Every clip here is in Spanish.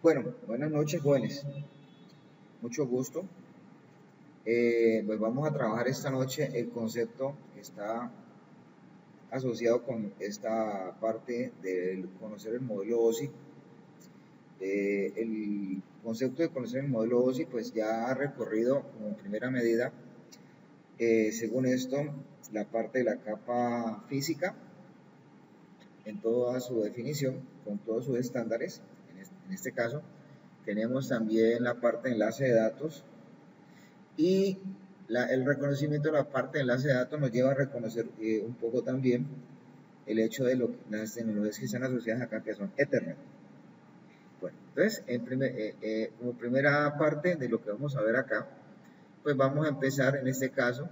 Bueno, buenas noches, jóvenes. Mucho gusto. Pues vamos a trabajar esta noche el concepto que está asociado con esta parte de conocer el modelo OSI. El concepto de conocer el modelo OSI pues ya ha recorrido como primera medida, según esto, la parte de la capa física en toda su definición, con todos sus estándares. En este caso, tenemos también la parte de enlace de datos. Y el reconocimiento de la parte de enlace de datos nos lleva a reconocer un poco también el hecho de las tecnologías que están asociadas acá, que son Ethernet. Bueno, entonces, como primera parte de lo que vamos a ver acá, pues vamos a empezar en este caso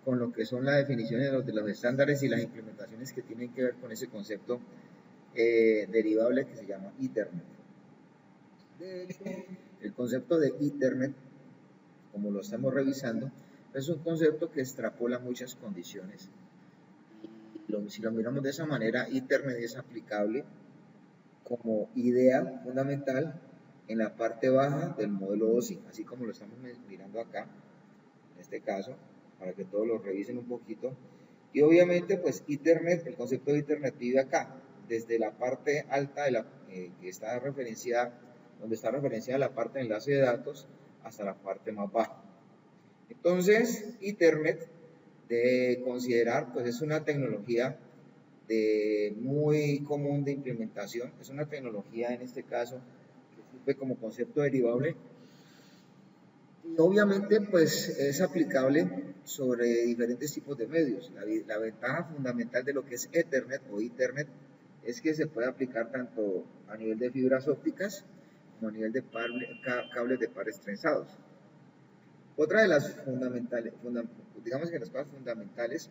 con lo que son las definiciones de los estándares y las implementaciones que tienen que ver con ese concepto derivable que se llama Ethernet. De hecho, el concepto de Ethernet, como lo estamos revisando, es un concepto que extrapola muchas condiciones. Si lo miramos de esa manera, Ethernet es aplicable como idea fundamental en la parte baja del modelo OSI, así como lo estamos mirando acá, en este caso, para que todos lo revisen un poquito. Y obviamente, pues Ethernet, el concepto de Ethernet vive acá, desde la parte alta de que está referenciada, donde está referenciada la parte de enlace de datos, hasta la parte más baja. Entonces, Ethernet, de considerar, pues es una tecnología muy común de implementación, es una tecnología en este caso que sirve como concepto derivable y obviamente pues es aplicable sobre diferentes tipos de medios. La ventaja fundamental de lo que es Ethernet o Ethernet es que se puede aplicar tanto a nivel de fibras ópticas como a nivel de cables de pares trenzados. Otra de las fundamentales, digamos que las cosas fundamentales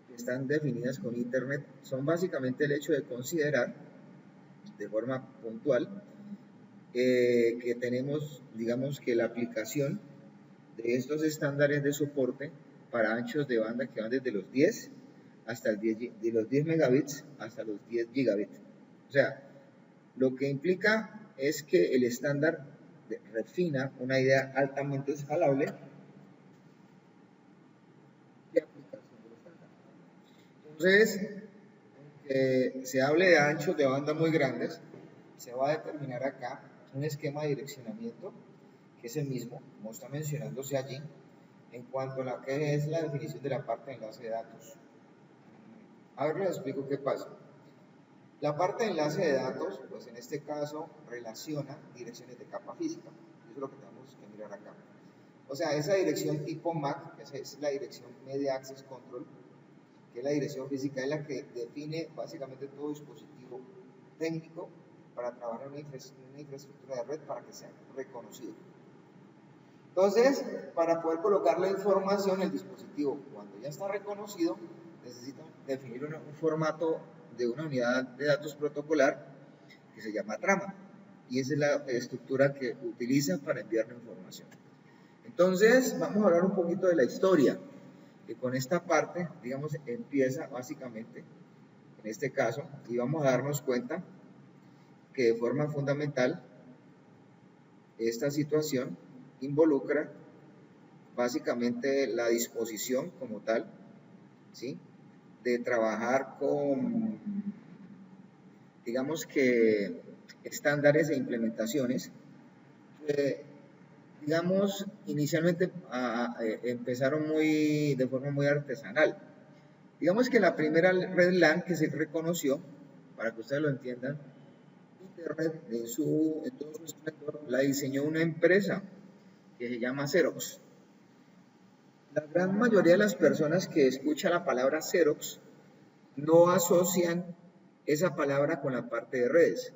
que están definidas con Ethernet son básicamente el hecho de considerar de forma puntual que tenemos, digamos que la aplicación de estos estándares de soporte para anchos de banda que van desde los 10 hasta el 10, de los 10 megabits hasta los 10 gigabits. O sea, lo que implica es que el estándar refina una idea altamente escalable de aplicación del estándar. Entonces, aunque se hable de anchos de banda muy grandes, se va a determinar acá un esquema de direccionamiento que es el mismo, como está mencionándose allí, en cuanto a lo que es la definición de la parte de enlace de datos. A ver, les explico qué pasa. La parte de enlace de datos, pues en este caso, relaciona direcciones de capa física. Eso es lo que tenemos que mirar acá. O sea, esa dirección tipo MAC, esa es la dirección Media Access Control, que es la dirección física, es la que define básicamente todo dispositivo técnico para trabajar en una infraestructura de red para que sea reconocido. Entonces, para poder colocar la información, el dispositivo, cuando ya está reconocido, necesita definir un formato de una unidad de datos protocolar que se llama trama. Y esa es la estructura que utiliza para enviar la información. Entonces, vamos a hablar un poquito de la historia, que con esta parte, digamos, empieza básicamente, en este caso, y vamos a darnos cuenta que de forma fundamental, esta situación involucra básicamente la disposición como tal, ¿sí? De trabajar con, digamos que, estándares e implementaciones que, digamos, inicialmente empezaron de forma muy artesanal. Digamos que la primera red LAN que se reconoció, para que ustedes lo entiendan, Internet en todo su esplendor, la diseñó una empresa que se llama Xerox. La gran mayoría de las personas que escuchan la palabra Xerox no asocian esa palabra con la parte de redes.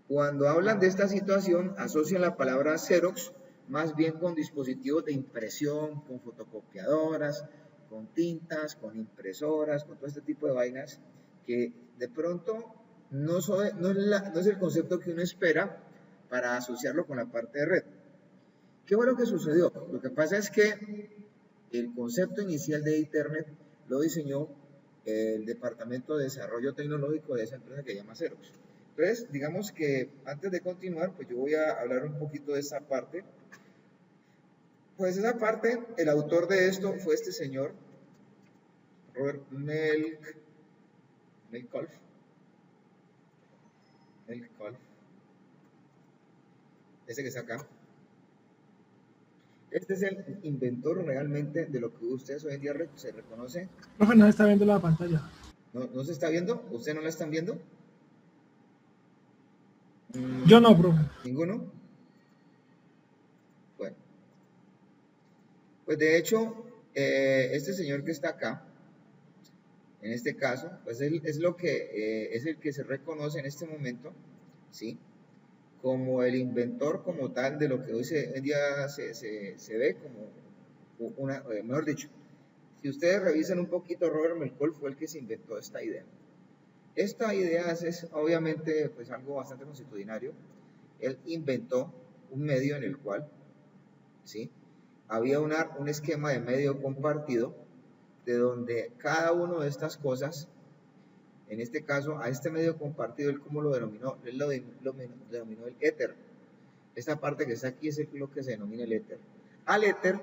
Cuando hablan de esta situación, asocian la palabra Xerox más bien con dispositivos de impresión, con fotocopiadoras, con tintas, con impresoras, con todo este tipo de vainas que de pronto no es el concepto que uno espera para asociarlo con la parte de red. ¿Qué fue lo que sucedió? Lo que pasa es que el concepto inicial de Ethernet lo diseñó el Departamento de Desarrollo Tecnológico de esa empresa que se llama Xerox. Entonces, digamos que antes de continuar, pues yo voy a hablar un poquito de esa parte. Pues esa parte, el autor de esto fue este señor, Robert Melkoff. Melkoff, ese que está acá. Este es el inventor realmente de lo que ustedes hoy en día se reconoce. Profe, no está viendo la pantalla. ¿No se está viendo? ¿Ustedes no la están viendo? Yo no, profe. ¿Ninguno? Bueno, pues de hecho, este señor que está acá, en este caso, pues él es lo que es el que se reconoce en este momento, ¿sí? Como el inventor como tal de lo que hoy en día se ve como una, mejor dicho, si ustedes revisan un poquito, Robert Melkoff fue el que se inventó esta idea. Esta idea es obviamente pues algo bastante consuetudinario. Él inventó un medio en el cual, ¿sí?, había un esquema de medio compartido de donde cada una de estas cosas, en este caso, a este medio compartido, él como lo denominó, él lo denominó el éter. Esta parte que está aquí es lo que se denomina el éter. Al éter,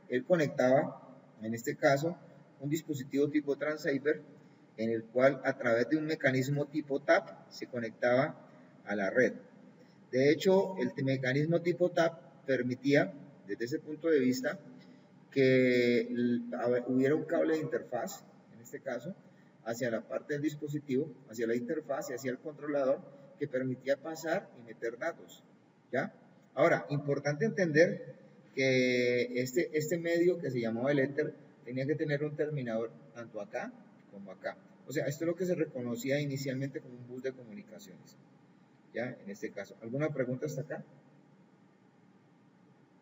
él conectaba, en este caso, un dispositivo tipo transceiver, en el cual a través de un mecanismo tipo TAP se conectaba a la red. De hecho, el mecanismo tipo TAP permitía, desde ese punto de vista, que hubiera un cable de interfaz, en este caso, hacia la parte del dispositivo, hacia la interfaz y hacia el controlador, que permitía pasar y meter datos, ¿ya? Ahora, importante entender que este medio que se llamaba el éter tenía que tener un terminador tanto acá como acá. O sea, esto es lo que se reconocía inicialmente como un bus de comunicaciones, ¿ya? En este caso. ¿Alguna pregunta hasta acá?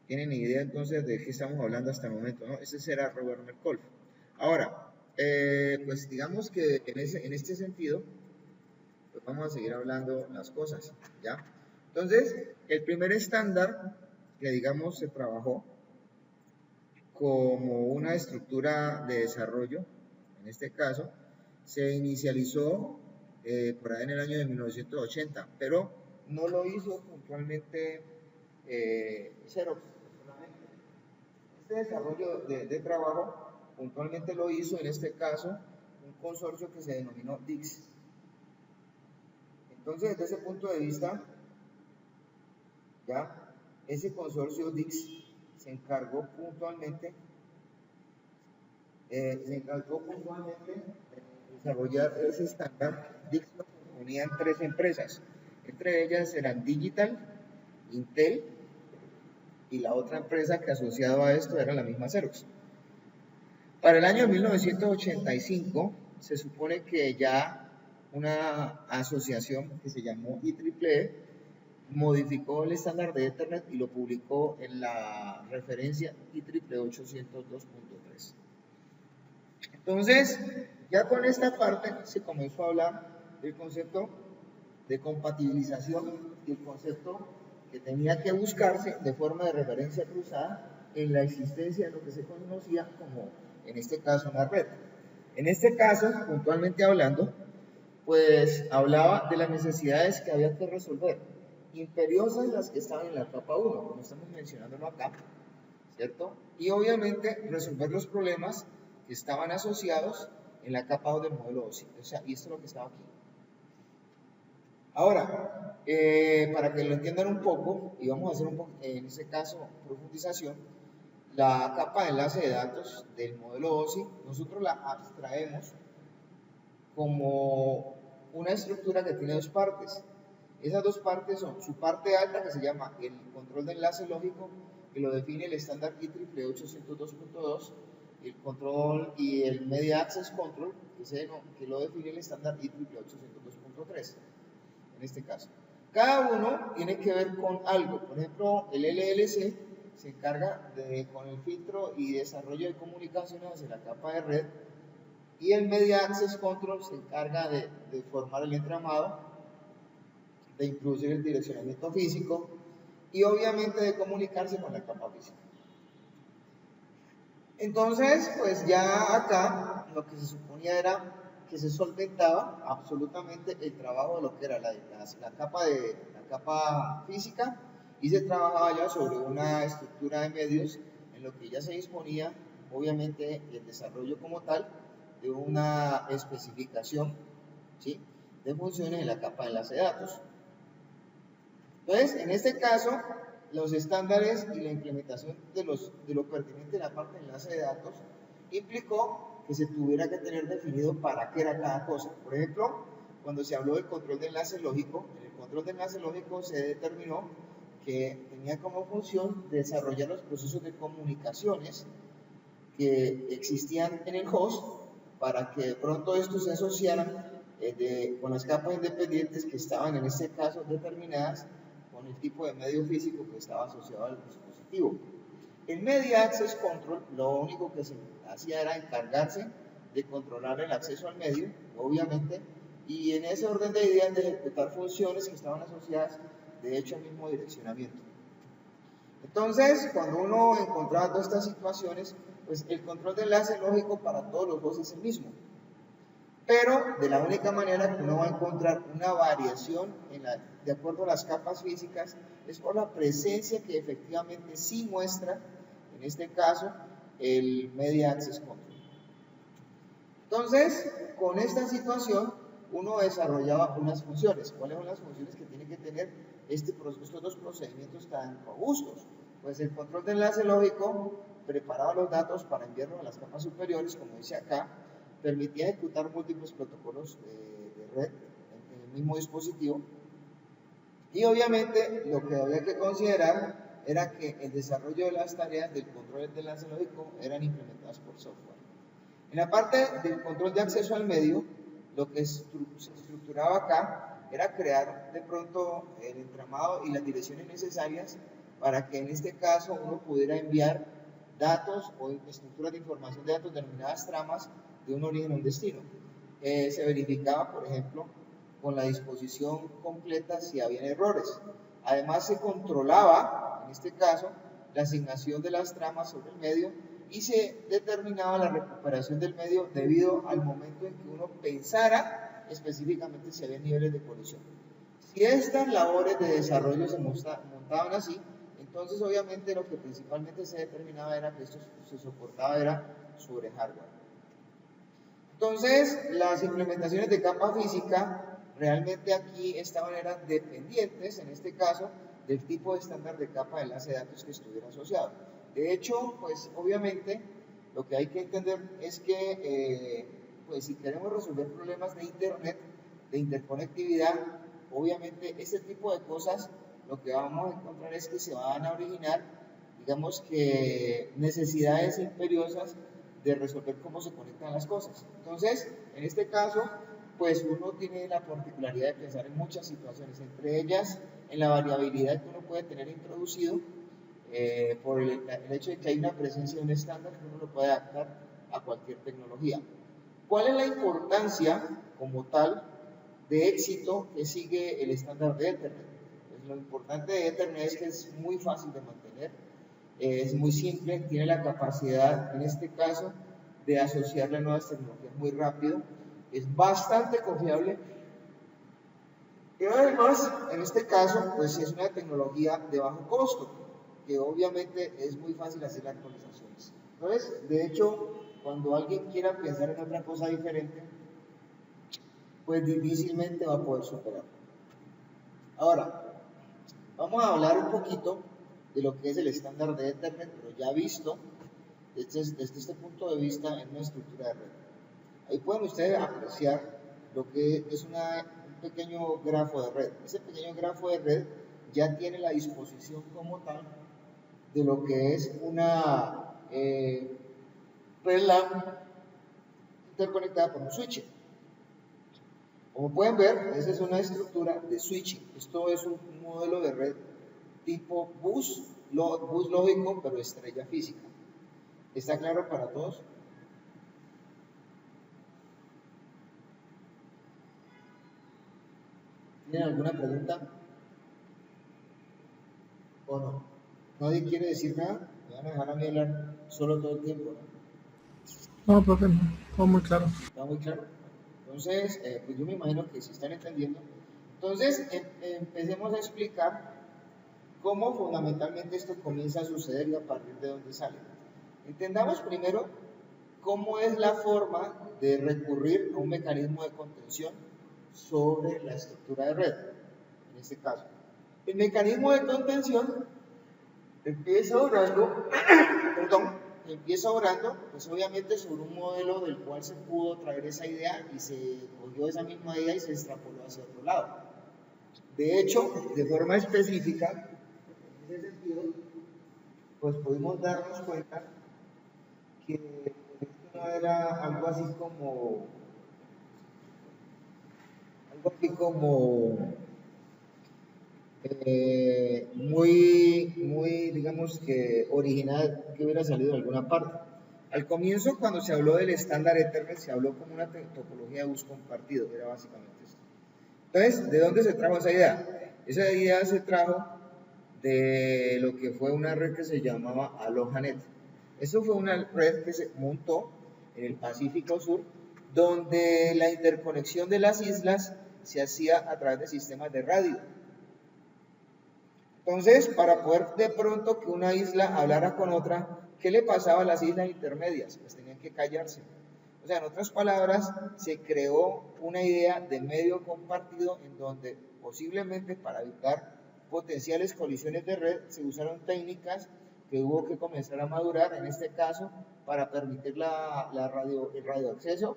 ¿Tienen idea entonces de qué estamos hablando hasta el momento, no? Ese será Robert Melkoff. Ahora, pues digamos que en este sentido, pues vamos a seguir hablando las cosas, ¿ya? Entonces, el primer estándar que digamos se trabajó como una estructura de desarrollo, en este caso, se inicializó por ahí en el año de 1980, pero no lo hizo puntualmente Xerox. Este desarrollo de trabajo puntualmente lo hizo en este caso un consorcio que se denominó DIX. Entonces, desde ese punto de vista, ya ese consorcio DIX se encargó puntualmente de desarrollar ese estándar. DIX lo componían tres empresas, entre ellas eran Digital, Intel y la otra empresa que asociado a esto era la misma Xerox. Para el año 1985 se supone que ya una asociación que se llamó IEEE modificó el estándar de Ethernet y lo publicó en la referencia IEEE 802.3. Entonces, ya con esta parte se comenzó a hablar del concepto de compatibilización y el concepto que tenía que buscarse de forma de referencia cruzada en la existencia de lo que se conocía como, en este caso, una red. En este caso, puntualmente hablando, pues hablaba de las necesidades que había que resolver, imperiosas las que estaban en la capa 1, como estamos mencionándolo acá, ¿cierto? Y obviamente resolver los problemas que estaban asociados en la capa 2 del modelo OSI. O sea, y esto es lo que estaba aquí. Ahora, para que lo entiendan un poco, y vamos a hacer un poco, en este caso, profundización, la capa de enlace de datos del modelo OSI, nosotros la abstraemos como una estructura que tiene dos partes. Esas dos partes son su parte alta, que se llama el control de enlace lógico, que lo define el estándar IEEE 802.2, el control y el Media Access Control, que lo define el estándar IEEE 802.3, en este caso. Cada uno tiene que ver con algo. Por ejemplo, el LLC se encarga con el filtro y desarrollo de comunicaciones hacia la capa de red, y el Media Access Control se encarga de formar el entramado, de introducir el direccionamiento físico y obviamente de comunicarse con la capa física. Entonces, pues ya acá lo que se suponía era que se solventaba absolutamente el trabajo de lo que era la capa física, y se trabajaba ya sobre una estructura de medios en lo que ya se disponía, obviamente, el desarrollo como tal de una especificación, ¿sí?, de funciones en la capa de enlace de datos. Entonces, en este caso, los estándares y la implementación de lo pertinente en la parte de enlace de datos implicó que se tuviera que tener definido para qué era cada cosa. Por ejemplo, cuando se habló del control de enlace lógico, en el control de enlace lógico se determinó que tenía como función desarrollar los procesos de comunicaciones que existían en el host para que de pronto estos se asociaran con las capas independientes que estaban en este caso determinadas con el tipo de medio físico que estaba asociado al dispositivo. El Media Access Control lo único que se hacía era encargarse de controlar el acceso al medio, obviamente, y en ese orden de ideas de ejecutar funciones que estaban asociadas de hecho al mismo direccionamiento. Entonces, cuando uno encontraba todas estas situaciones, pues el control de enlace lógico para todos los dos es el mismo. Pero de la única manera que uno va a encontrar una variación de acuerdo a las capas físicas es por la presencia que efectivamente sí muestra, en este caso, el Media Access Control. Entonces, con esta situación, uno desarrollaba unas funciones. ¿Cuáles son las funciones que tiene que tener estos dos procedimientos tan robustos? Pues el control de enlace lógico preparaba los datos para enviarlos a las capas superiores, como dice acá, permitía ejecutar múltiples protocolos de red en el mismo dispositivo, y obviamente lo que había que considerar era que el desarrollo de las tareas del control de enlace lógico eran implementadas por software. En la parte del control de acceso al medio, lo que se estructuraba acá era crear de pronto el entramado y las direcciones necesarias para que en este caso uno pudiera enviar datos o estructuras de información de datos denominadas tramas de un origen a un destino. Se verificaba, por ejemplo, con la disposición completa si había errores. Además se controlaba, en este caso, la asignación de las tramas sobre el medio y se determinaba la recuperación del medio debido al momento en que uno pensara específicamente si había niveles de colisión. Si estas labores de desarrollo se montaban así, entonces obviamente lo que principalmente se determinaba era que esto se soportaba era sobre hardware. Entonces, las implementaciones de capa física realmente aquí eran dependientes, en este caso, del tipo de estándar de capa de enlace de datos que estuviera asociado. De hecho, pues obviamente lo que hay que entender es que pues si queremos resolver problemas de internet, de interconectividad, obviamente este tipo de cosas lo que vamos a encontrar es que se van a originar, digamos que necesidades imperiosas de resolver cómo se conectan las cosas. Entonces, en este caso, pues uno tiene la particularidad de pensar en muchas situaciones, entre ellas en la variabilidad que uno puede tener introducido por el hecho de que hay una presencia de un estándar que uno lo puede adaptar a cualquier tecnología. ¿Cuál es la importancia como tal de éxito que sigue el estándar de Ethernet? Pues lo importante de Ethernet es que es muy fácil de mantener, es muy simple, tiene la capacidad, en este caso, de asociarle a nuevas tecnologías muy rápido, es bastante confiable y además, en este caso, pues es una tecnología de bajo costo, que obviamente es muy fácil hacer las actualizaciones. Entonces, de hecho, cuando alguien quiera pensar en otra cosa diferente, pues difícilmente va a poder superarlo. Ahora, vamos a hablar un poquito de lo que es el estándar de Ethernet, pero ya visto desde este punto de vista en una estructura de red. Ahí pueden ustedes apreciar lo que es un pequeño grafo de red. Ese pequeño grafo de red ya tiene la disposición como tal de lo que es una red LAN interconectada por un switch. Como pueden ver, esa es una estructura de switching. Esto es un modelo de red tipo bus lógico, pero estrella física. ¿Está claro para todos? ¿Tienen alguna pregunta? ¿O no? ¿Nadie quiere decir nada? Me van a dejar a mí hablar solo todo el tiempo, ¿no? No, profe, no. Todo muy claro. ¿Está muy claro? Entonces, pues yo me imagino que se están entendiendo. Entonces, empecemos a explicar cómo fundamentalmente esto comienza a suceder y a partir de dónde sale. Entendamos primero cómo es la forma de recurrir a un mecanismo de contención sobre la estructura de red, en este caso. El mecanismo de contención empieza orando, pues obviamente sobre un modelo del cual se pudo traer esa idea y se cogió esa misma idea y se extrapoló hacia otro lado. De hecho, de forma específica, en ese sentido, pues pudimos darnos cuenta que esto no era algo así como muy, digamos que original, que hubiera salido de alguna parte. Al comienzo, cuando se habló del estándar Ethernet, se habló como una topología de bus compartido, era básicamente esto. Entonces, ¿de dónde se trajo esa idea? Esa idea se trajo de lo que fue una red que se llamaba AlohaNet. Eso fue una red que se montó en el Pacífico Sur, donde la interconexión de las islas se hacía a través de sistemas de radio. Entonces, para poder de pronto que una isla hablara con otra, ¿qué le pasaba a las islas intermedias? Pues tenían que callarse. O sea, en otras palabras, se creó una idea de medio compartido en donde posiblemente para evitar potenciales colisiones de red se usaron técnicas que hubo que comenzar a madurar, en este caso, para permitir el radioacceso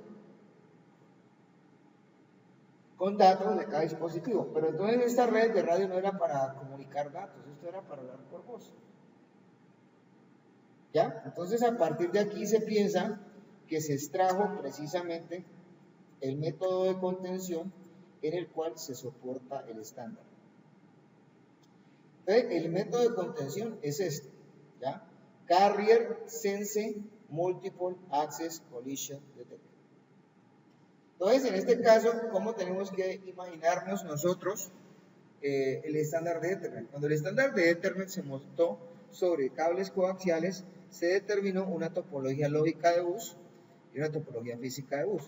con datos de cada dispositivo. Pero entonces esta red de radio no era para comunicar datos, esto era para hablar por voz. ¿Ya? Entonces a partir de aquí se piensa que se extrajo precisamente el método de contención en el cual se soporta el estándar. Entonces, el método de contención es este, ¿ya? Carrier Sense Multiple Access Collision Detector. Entonces, en este caso, ¿cómo tenemos que imaginarnos nosotros el estándar de Ethernet? Cuando el estándar de Ethernet se montó sobre cables coaxiales, se determinó una topología lógica de bus y una topología física de bus,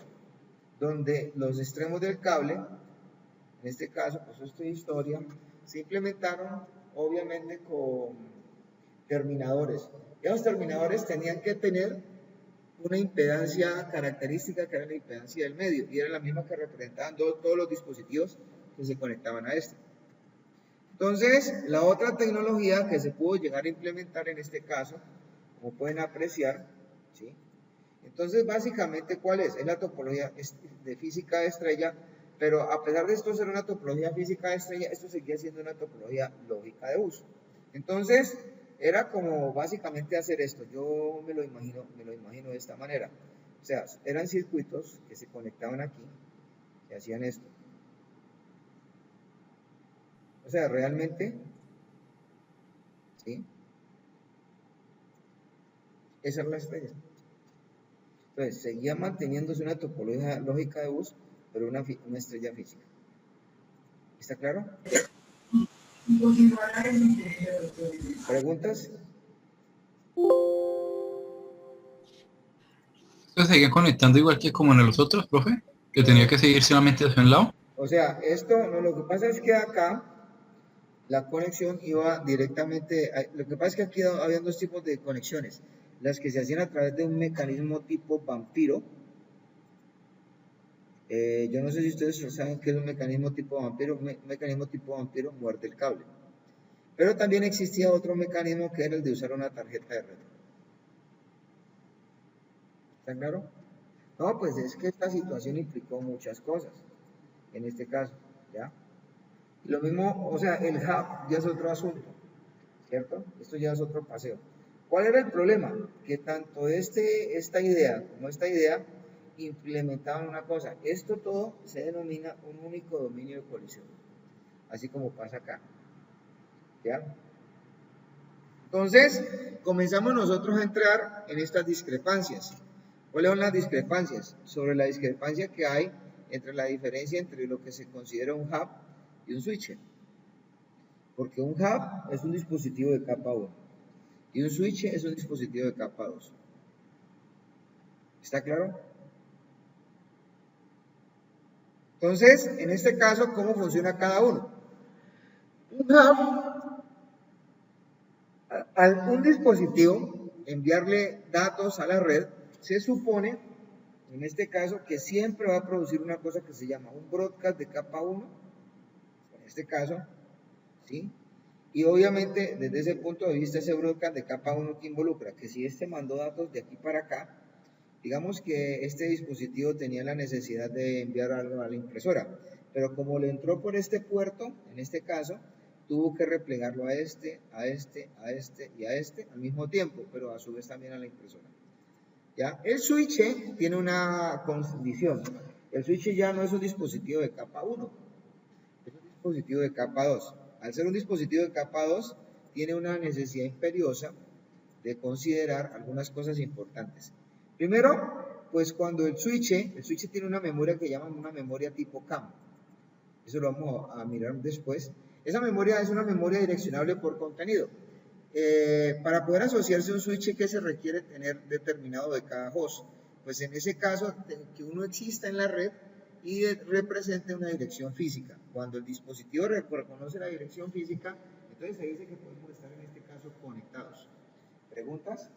donde los extremos del cable, en este caso, pues esto es historia, se implementaron obviamente con terminadores. Y los terminadores tenían que tener una impedancia característica que era la impedancia del medio, y era la misma que representaban todos los dispositivos que se conectaban a este. Entonces, la otra tecnología que se pudo llegar a implementar en este caso, como pueden apreciar, ¿sí? Entonces, básicamente, ¿cuál es? Es la topología de física de estrella, pero a pesar de esto ser una topología física de estrella, esto seguía siendo una topología lógica de uso. Entonces, era como básicamente hacer esto. Yo me lo imagino de esta manera. O sea, eran circuitos que se conectaban aquí, que hacían esto. O sea, realmente, ¿sí? Esa es la estrella. Entonces, seguía manteniéndose una topología lógica de bus, pero una estrella física. ¿Está claro? ¿Preguntas? ¿Se seguía conectando igual que como en los otros, profe? ¿Que tenía que seguir solamente hacia un lado? O sea, esto, no, lo que pasa es que acá la conexión iba directamente, lo que pasa es que aquí había dos tipos de conexiones, las que se hacían a través de un mecanismo tipo vampiro. Yo no sé si ustedes saben qué es un mecanismo tipo vampiro. Un mecanismo tipo vampiro muerde el cable. Pero también existía otro mecanismo que era el de usar una tarjeta de red. ¿Está claro? No, pues es que esta situación implicó muchas cosas, en este caso, ¿ya? Y lo mismo, o sea, el hub ya es otro asunto, ¿cierto? Esto ya es otro paseo. ¿Cuál era el problema? Que tanto esta idea como esta idea implementaban una cosa. Esto todo se denomina un único dominio de colisión, así como pasa acá, ¿ya? Entonces, comenzamos nosotros a entrar en estas discrepancias. ¿Cuáles son las discrepancias? Sobre la discrepancia que hay entre la diferencia entre lo que se considera un hub y un switcher. Porque un hub es un dispositivo de capa 1 y un switcher es un dispositivo de capa 2. ¿Está claro? Entonces, en este caso, ¿cómo funciona cada uno? Un hub, a un dispositivo, enviarle datos a la red, se supone, en este caso, que siempre va a producir una cosa que se llama un broadcast de capa 1, en este caso, ¿sí? Y obviamente, desde ese punto de vista, ese broadcast de capa 1 que involucra que si este mandó datos de aquí para acá, digamos que este dispositivo tenía la necesidad de enviar algo a la impresora, pero como le entró por este puerto, en este caso, tuvo que replegarlo a este, a este, a este y a este al mismo tiempo, pero a su vez también a la impresora. ¿Ya? El switch tiene una condición. El switch ya no es un dispositivo de capa 1, es un dispositivo de capa 2. Al ser un dispositivo de capa 2, tiene una necesidad imperiosa de considerar algunas cosas importantes. Primero, pues cuando el switch tiene una memoria que llaman una memoria tipo CAM. Eso lo vamos a mirar después. Esa memoria es una memoria direccionable por contenido. Para poder asociarse a un switch, ¿qué se requiere tener determinado de cada host? Pues en ese caso, que uno exista en la red y represente una dirección física. Cuando el dispositivo reconoce la dirección física, entonces se dice que podemos estar en este caso conectados. ¿Preguntas?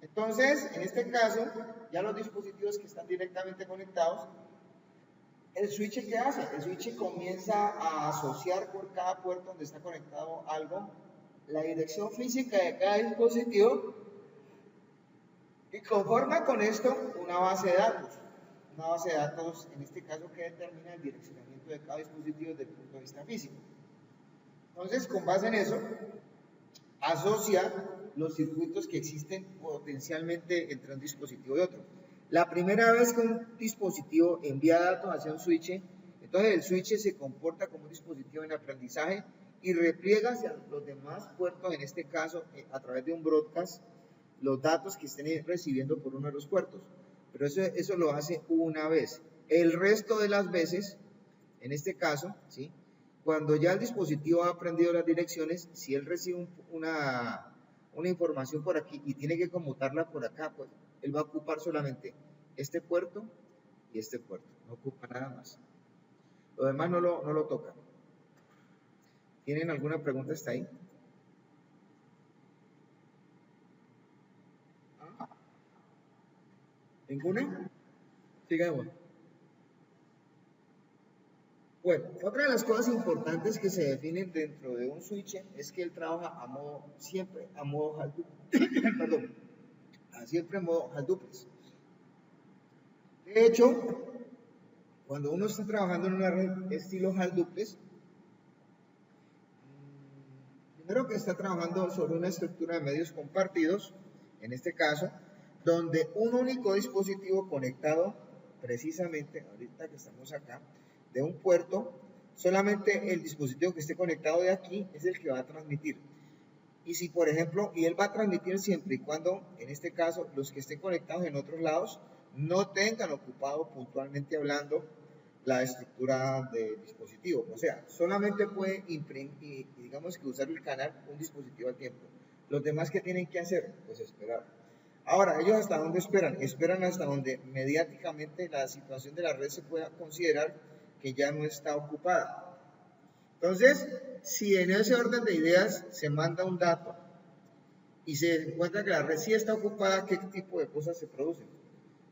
Entonces, en este caso, ya los dispositivos que están directamente conectados, ¿el switch qué hace? El switch comienza a asociar por cada puerto donde está conectado algo la dirección física de cada dispositivo y conforma con esto una base de datos. Una base de datos, en este caso, que determina el direccionamiento de cada dispositivo desde el punto de vista físico. Entonces, con base en eso, asocia los circuitos que existen potencialmente entre un dispositivo y otro. La primera vez que un dispositivo envía datos hacia un switch, entonces el switch se comporta como un dispositivo en aprendizaje y repliega hacia los demás puertos, en este caso a través de un broadcast, los datos que estén recibiendo por uno de los puertos. Pero eso lo hace una vez. El resto de las veces, en este caso, ¿sí? Cuando ya el dispositivo ha aprendido las direcciones, si él recibe una información por aquí y tiene que conmutarla por acá, pues él va a ocupar solamente este puerto y este puerto, no ocupa nada más. Lo demás no lo toca. ¿Tienen alguna pregunta hasta ahí? ¿Ninguna? Sigamos. Bueno, otra de las cosas importantes que se definen dentro de un switch es que él trabaja siempre a modo hard perdón, siempre a modo hard duplex. De hecho, cuando uno está trabajando en una red estilo hard duplex, primero que está trabajando sobre una estructura de medios compartidos, en este caso, donde un único dispositivo conectado, precisamente ahorita que estamos acá, de un puerto, solamente el dispositivo que esté conectado de aquí es el que va a transmitir. Y si, por ejemplo, y él va a transmitir siempre y cuando, en este caso, los que estén conectados en otros lados no tengan ocupado puntualmente hablando la estructura del dispositivo. O sea, solamente puede imprimir, digamos que usar el canal un dispositivo al tiempo. Los demás, ¿qué tienen que hacer? Pues esperar. Ahora, ¿ellos hasta dónde esperan? Esperan hasta donde mediáticamente la situación de la red se pueda considerar que ya no está ocupada. Entonces, si en ese orden de ideas se manda un dato y se encuentra que la red sí está ocupada, ¿qué tipo de cosas se producen?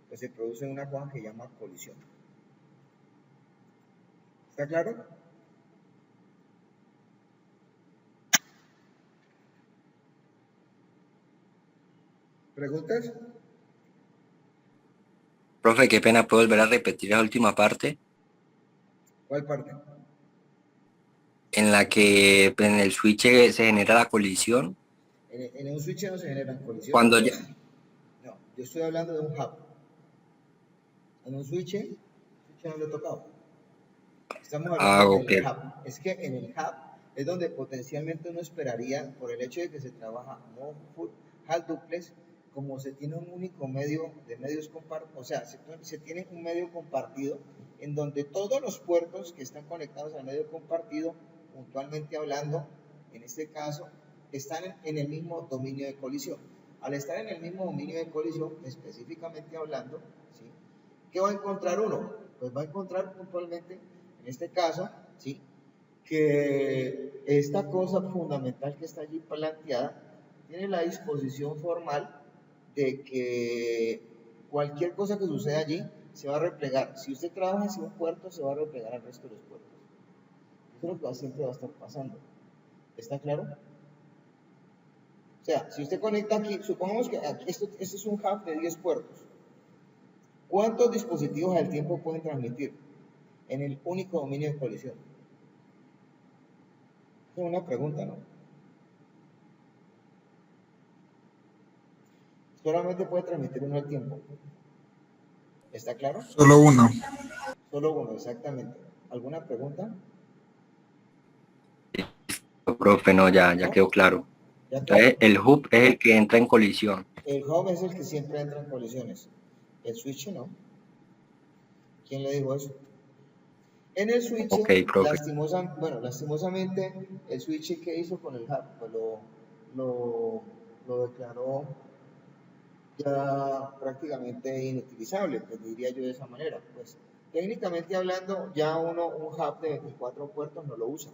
Pues se produce una cosa que se llama colisión. ¿Está claro? ¿Preguntas? Profe, qué pena, ¿puedo volver a repetir la última parte? ¿Cuál parte? En la que pues, en el switch se genera la colisión. En un switch no se generan colisiones. Cuando ya... No, yo estoy hablando de un hub. En un switch no lo he tocado. Estamos hablando del hub. Es que en el hub es donde potencialmente uno esperaría, por el hecho de que se trabaja no full hub duplex, como se tiene un único medio de medios compartidos, o sea, se tiene un medio compartido en donde todos los puertos que están conectados al medio compartido, puntualmente hablando, en este caso, están en el mismo dominio de colisión. Al estar en el mismo dominio de colisión, específicamente hablando, ¿sí? ¿Qué va a encontrar uno? Pues va a encontrar puntualmente, en este caso, ¿sí?, que esta cosa fundamental que está allí planteada tiene la disposición formal de que cualquier cosa que suceda allí se va a replegar. Si usted trabaja hacia un puerto, se va a replegar al resto de los puertos. Eso es lo que siempre va a estar pasando. ¿Está claro? O sea, si usted conecta aquí, supongamos que aquí, esto es un hub de 10 puertos. ¿Cuántos dispositivos al tiempo pueden transmitir en el único dominio de colisión? Es una pregunta, ¿no? Solamente puede transmitir uno al tiempo. ¿Está claro? Solo uno. Solo uno, exactamente. ¿Alguna pregunta? Profe, no, ya ¿No? quedó claro. ¿Ya quedó? Entonces, el hub es el que entra en colisión. El hub es el que siempre entra en colisiones. El switch no. ¿Quién le dijo eso? En el switch, Ok, profe. lastimosamente, el switch que hizo con el hub, pues lo declaró ya prácticamente inutilizable, pues diría yo de esa manera. Pues técnicamente hablando, ya un hub de 24 puertos no lo usa.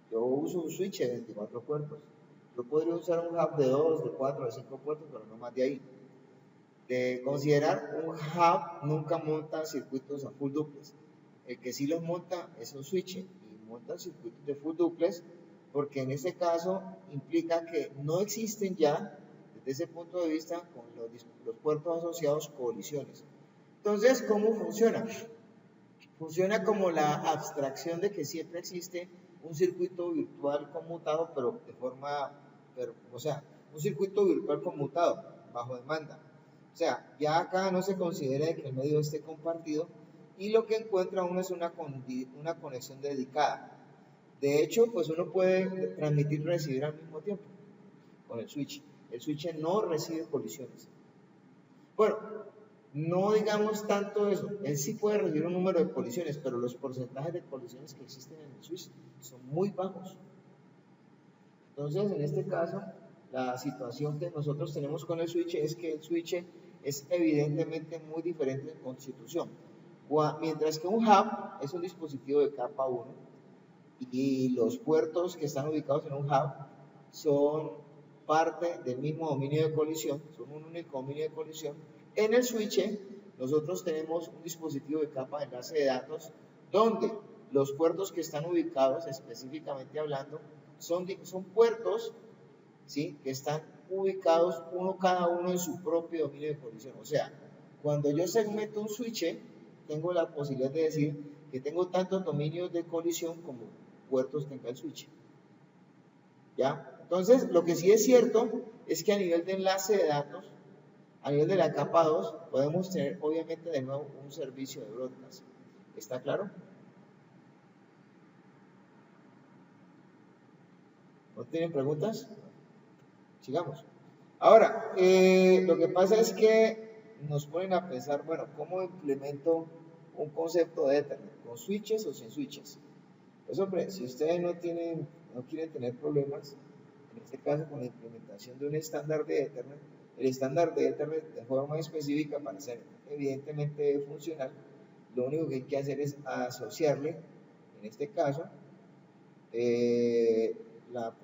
Yo uso un switch de 24 puertos. Yo podría usar un hub de 2, de 4, de 5 puertos, pero no más de ahí. De considerar un hub nunca monta circuitos a full duplex. El que sí los monta es un switch y monta circuitos de full duplex, porque en este caso implica que no existen ya, desde ese punto de vista, con los puertos asociados, colisiones. Entonces, ¿cómo funciona? Funciona como la abstracción de que siempre existe un circuito virtual conmutado, pero de forma, o sea, un circuito virtual conmutado bajo demanda. O sea, ya acá no se considera que el medio esté compartido y lo que encuentra uno es una conexión dedicada. De hecho, pues uno puede transmitir y recibir al mismo tiempo con el switch. El switch no recibe colisiones. Bueno, no digamos tanto eso. Él sí puede recibir un número de colisiones, pero los porcentajes de colisiones que existen en el switch son muy bajos. Entonces, en este caso, la situación que nosotros tenemos con el switch es que el switch es evidentemente muy diferente en constitución. Mientras que un hub es un dispositivo de capa 1 y los puertos que están ubicados en un hub son parte del mismo dominio de colisión, son un único dominio de colisión. En el switch nosotros tenemos un dispositivo de capa de enlace de datos donde los puertos que están ubicados, específicamente hablando, son puertos, ¿sí?, que están ubicados cada uno en su propio dominio de colisión. O sea, cuando yo segmento un switch, tengo la posibilidad de decir que tengo tantos dominios de colisión como puertos tenga el switch. ¿Ya? Entonces, lo que sí es cierto es que a nivel de enlace de datos, a nivel de la capa 2, podemos tener obviamente de nuevo un servicio de broadcast. ¿Está claro? ¿No tienen preguntas? Sigamos. Ahora, lo que pasa es que nos ponen a pensar, bueno, ¿cómo implemento un concepto de Ethernet? ¿Con switches o sin switches? Pues hombre, si ustedes no quieren tener problemas, en este caso con la implementación de un estándar de Ethernet, el estándar de Ethernet de forma específica para ser evidentemente funcional, lo único que hay que hacer es asociarle, en este caso,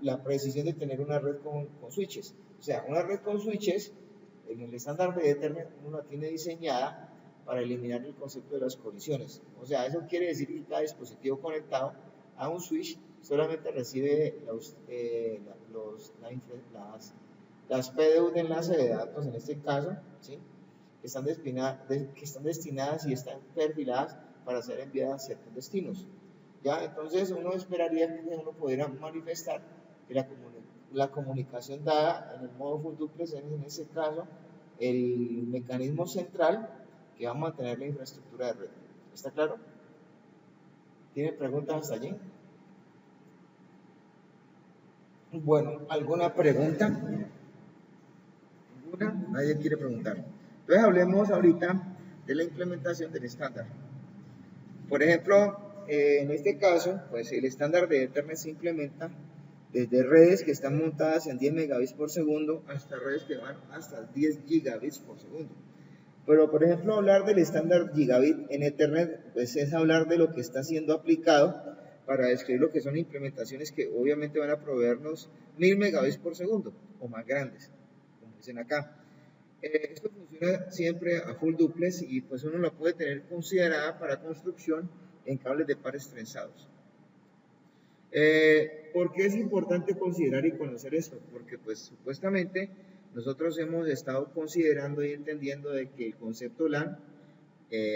la precisión de tener una red con switches. O sea, una red con switches, en el estándar de Ethernet, uno la tiene diseñada para eliminar el concepto de las colisiones. O sea, eso quiere decir que cada dispositivo conectado a un switch solamente recibe las PDU de enlace de datos, en este caso, ¿sí?, que están destinadas y están perfiladas para ser enviadas a ciertos destinos. ¿Ya? Entonces uno esperaría que uno pudiera manifestar que la comunicación dada en el modo full duplex es en ese caso el mecanismo central que va a mantener la infraestructura de red. ¿Está claro? ¿Tienen preguntas hasta allí? Bueno, ¿alguna pregunta? ¿Ninguna? Nadie quiere preguntar. Entonces hablemos ahorita de la implementación del estándar. Por ejemplo, en este caso, pues el estándar de Ethernet se implementa desde redes que están montadas en 10 megabits por segundo hasta redes que van hasta 10 gigabits por segundo. Pero, por ejemplo, hablar del estándar gigabit en Ethernet, pues es hablar de lo que está siendo aplicado para describir lo que son implementaciones que obviamente van a proveernos 1000 megabits por segundo o más grandes, como dicen acá. Esto funciona siempre a full duplex y pues uno lo puede tener considerada para construcción en cables de pares trenzados. ¿Por qué es importante considerar y conocer esto? Porque pues supuestamente nosotros hemos estado considerando y entendiendo de que el concepto LAN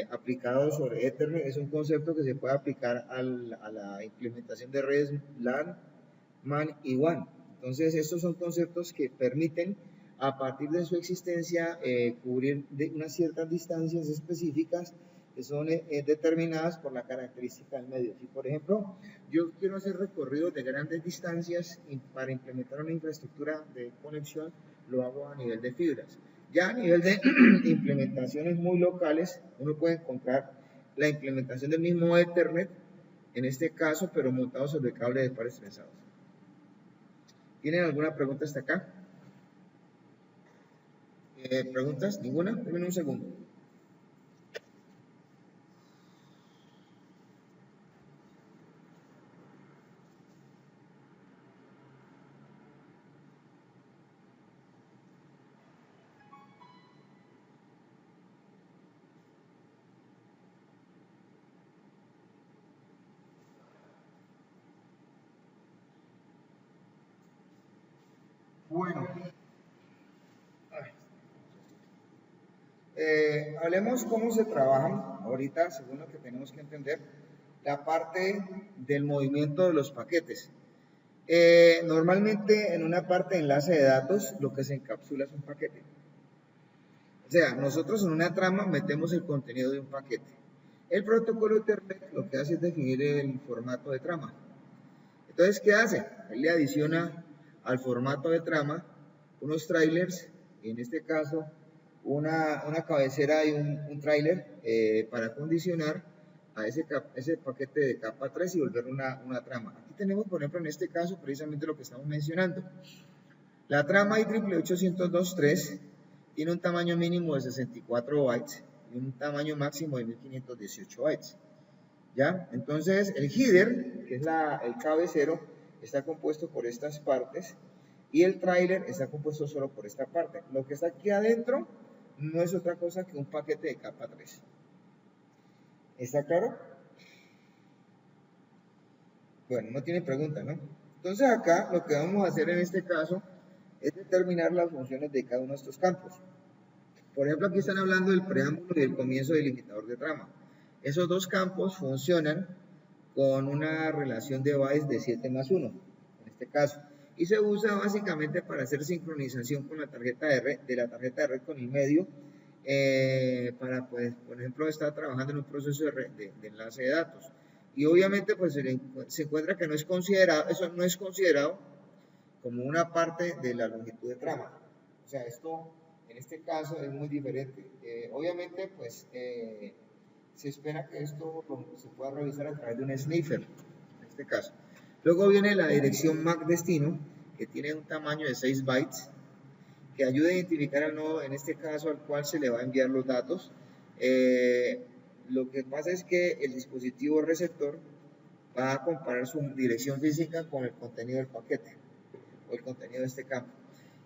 aplicado sobre Ethernet es un concepto que se puede aplicar a la implementación de redes LAN, MAN y WAN. Entonces estos son conceptos que permiten a partir de su existencia cubrir unas ciertas distancias específicas que son determinadas por la característica del medio. Si por ejemplo yo quiero hacer recorridos de grandes distancias para implementar una infraestructura de conexión, lo hago a nivel de fibras. Ya a nivel de implementaciones muy locales, uno puede encontrar la implementación del mismo Ethernet, en este caso, pero montado sobre el cable de pares trenzados. ¿Tienen alguna pregunta hasta acá? ¿Preguntas? ¿Ninguna? Denme un segundo. Bueno. Hablemos cómo se trabajan ahorita, según lo que tenemos que entender, la parte del movimiento de los paquetes. Normalmente en una parte de enlace de datos lo que se encapsula es un paquete. O sea, nosotros en una trama metemos el contenido de un paquete. El protocolo Ethernet lo que hace es definir el formato de trama. Entonces, ¿qué hace? Él le adiciona al formato de trama unos trailers, en este caso una cabecera y un trailer para condicionar a ese paquete de capa 3 y volverlo una trama. Aquí tenemos, por ejemplo, en este caso, precisamente lo que estamos mencionando. La trama IEEE 802.3 tiene un tamaño mínimo de 64 bytes y un tamaño máximo de 1518 bytes. ¿Ya? Entonces, el header, que es el cabecero, está compuesto por estas partes y el trailer está compuesto solo por esta parte. Lo que está aquí adentro no es otra cosa que un paquete de capa 3. ¿Está claro? Bueno, no tiene pregunta, ¿no? Entonces acá lo que vamos a hacer en este caso es determinar las funciones de cada uno de estos campos. Por ejemplo, aquí están hablando del preámbulo y el comienzo del limitador de trama. Esos dos campos funcionan con una relación de bytes de 7 más 1, en este caso. Y se usa básicamente para hacer sincronización con la tarjeta de red con el medio, para, pues, por ejemplo, estar trabajando en un proceso de enlace de datos. Y obviamente, pues, se encuentra que eso no es considerado como una parte de la longitud de trama. O sea, esto, en este caso, es muy diferente. Obviamente, pues, se espera que esto se pueda revisar a través de un sniffer, en este caso. Luego viene la dirección MAC destino, que tiene un tamaño de 6 bytes, que ayuda a identificar al nodo, en este caso, al cual se le va a enviar los datos. Lo que pasa es que el dispositivo receptor va a comparar su dirección física con el contenido del paquete, o el contenido de este campo.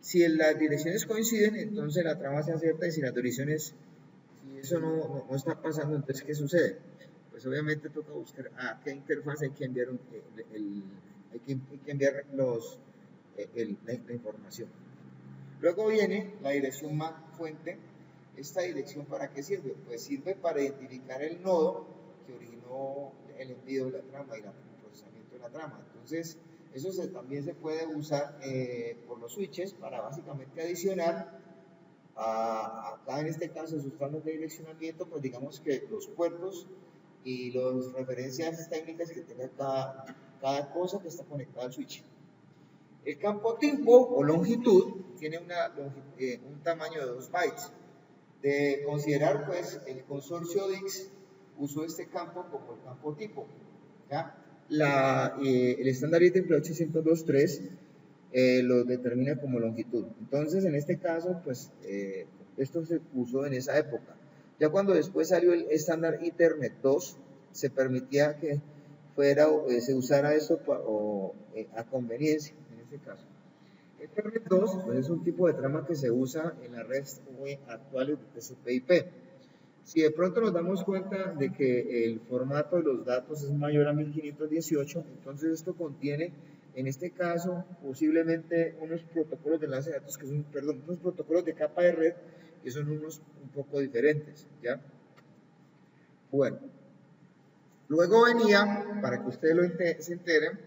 Si las direcciones coinciden, entonces la trama se acierta, y si las direcciones, si eso no está pasando, entonces ¿qué sucede? Pues obviamente toca buscar a qué interfaz hay que enviar, la información. Luego viene la dirección MAC fuente. ¿Esta dirección para qué sirve? Pues sirve para identificar el nodo que originó el envío de la trama y el procesamiento de la trama. Entonces, eso también se puede usar por los switches para básicamente adicionar acá, en este caso, sus tramos de direccionamiento, pues digamos que los puertos y las referencias técnicas que tenga cada cosa que está conectada al switch. El campo tipo o longitud tiene un tamaño de 2 bytes. De considerar, pues, el consorcio DIX usó este campo como el campo tipo. ¿Ya? El estándar IEEE 802.3 lo determina como longitud. Entonces, en este caso, pues, Esto se usó en esa época. Ya cuando después salió el estándar Ethernet 2, se permitía que se usara esto a conveniencia, en este caso. Ethernet 2 pues es un tipo de trama que se usa en las redes actuales de TCP/IP. Si de pronto nos damos cuenta de que el formato de los datos es mayor a 1518, entonces esto contiene, en este caso, posiblemente unos protocolos de enlace de datos que son, perdón, unos protocolos de capa de red que son unos un poco diferentes, ¿ya? Bueno, luego venía, para que ustedes se enteren,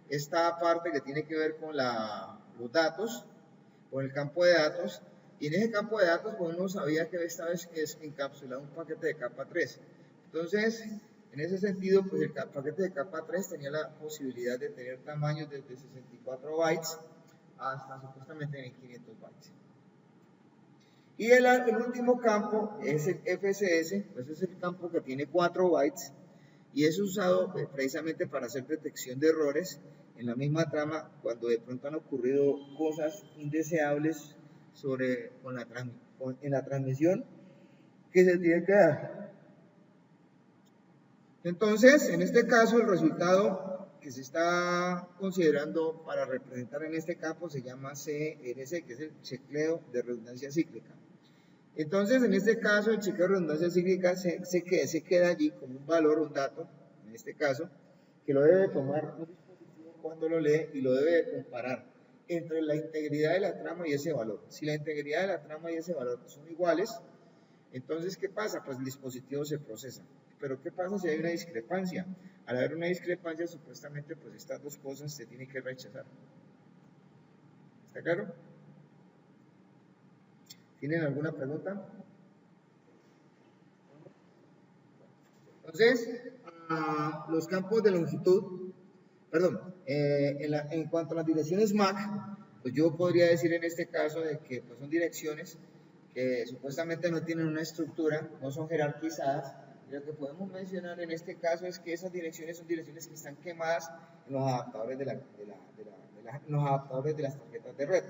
esta parte que tiene que ver con los datos, con el campo de datos, y en ese campo de datos pues uno sabía que esta vez es encapsulado un paquete de capa 3. Entonces, en ese sentido, pues el paquete de capa 3 tenía la posibilidad de tener tamaños desde 64 bytes hasta supuestamente 1500 bytes. Y el último campo es el FSS, pues es el campo que tiene 4 bytes y es usado precisamente para hacer detección de errores en la misma trama cuando de pronto han ocurrido cosas indeseables en la transmisión que se tiene que dar. Entonces, en este caso, el resultado que se está considerando para representar en este campo se llama CRC, que es el chequeo de redundancia cíclica. Entonces, en este caso, el chequeo de redundancia cíclica se queda allí como un valor, un dato, en este caso, que lo debe tomar un dispositivo cuando lo lee y lo debe comparar entre la integridad de la trama y ese valor. Si la integridad de la trama y ese valor son iguales, entonces, ¿qué pasa? Pues el dispositivo se procesa. Pero ¿qué pasa si hay una discrepancia? Al haber una discrepancia, supuestamente, pues estas dos cosas se tienen que rechazar. ¿Está claro? ¿Tienen alguna pregunta? Entonces, los campos de longitud, perdón, en cuanto a las direcciones MAC, pues yo podría decir en este caso de que pues son direcciones que supuestamente no tienen una estructura, no son jerarquizadas. Y lo que podemos mencionar en este caso es que esas direcciones son direcciones que están quemadas en los adaptadores de las tarjetas de red.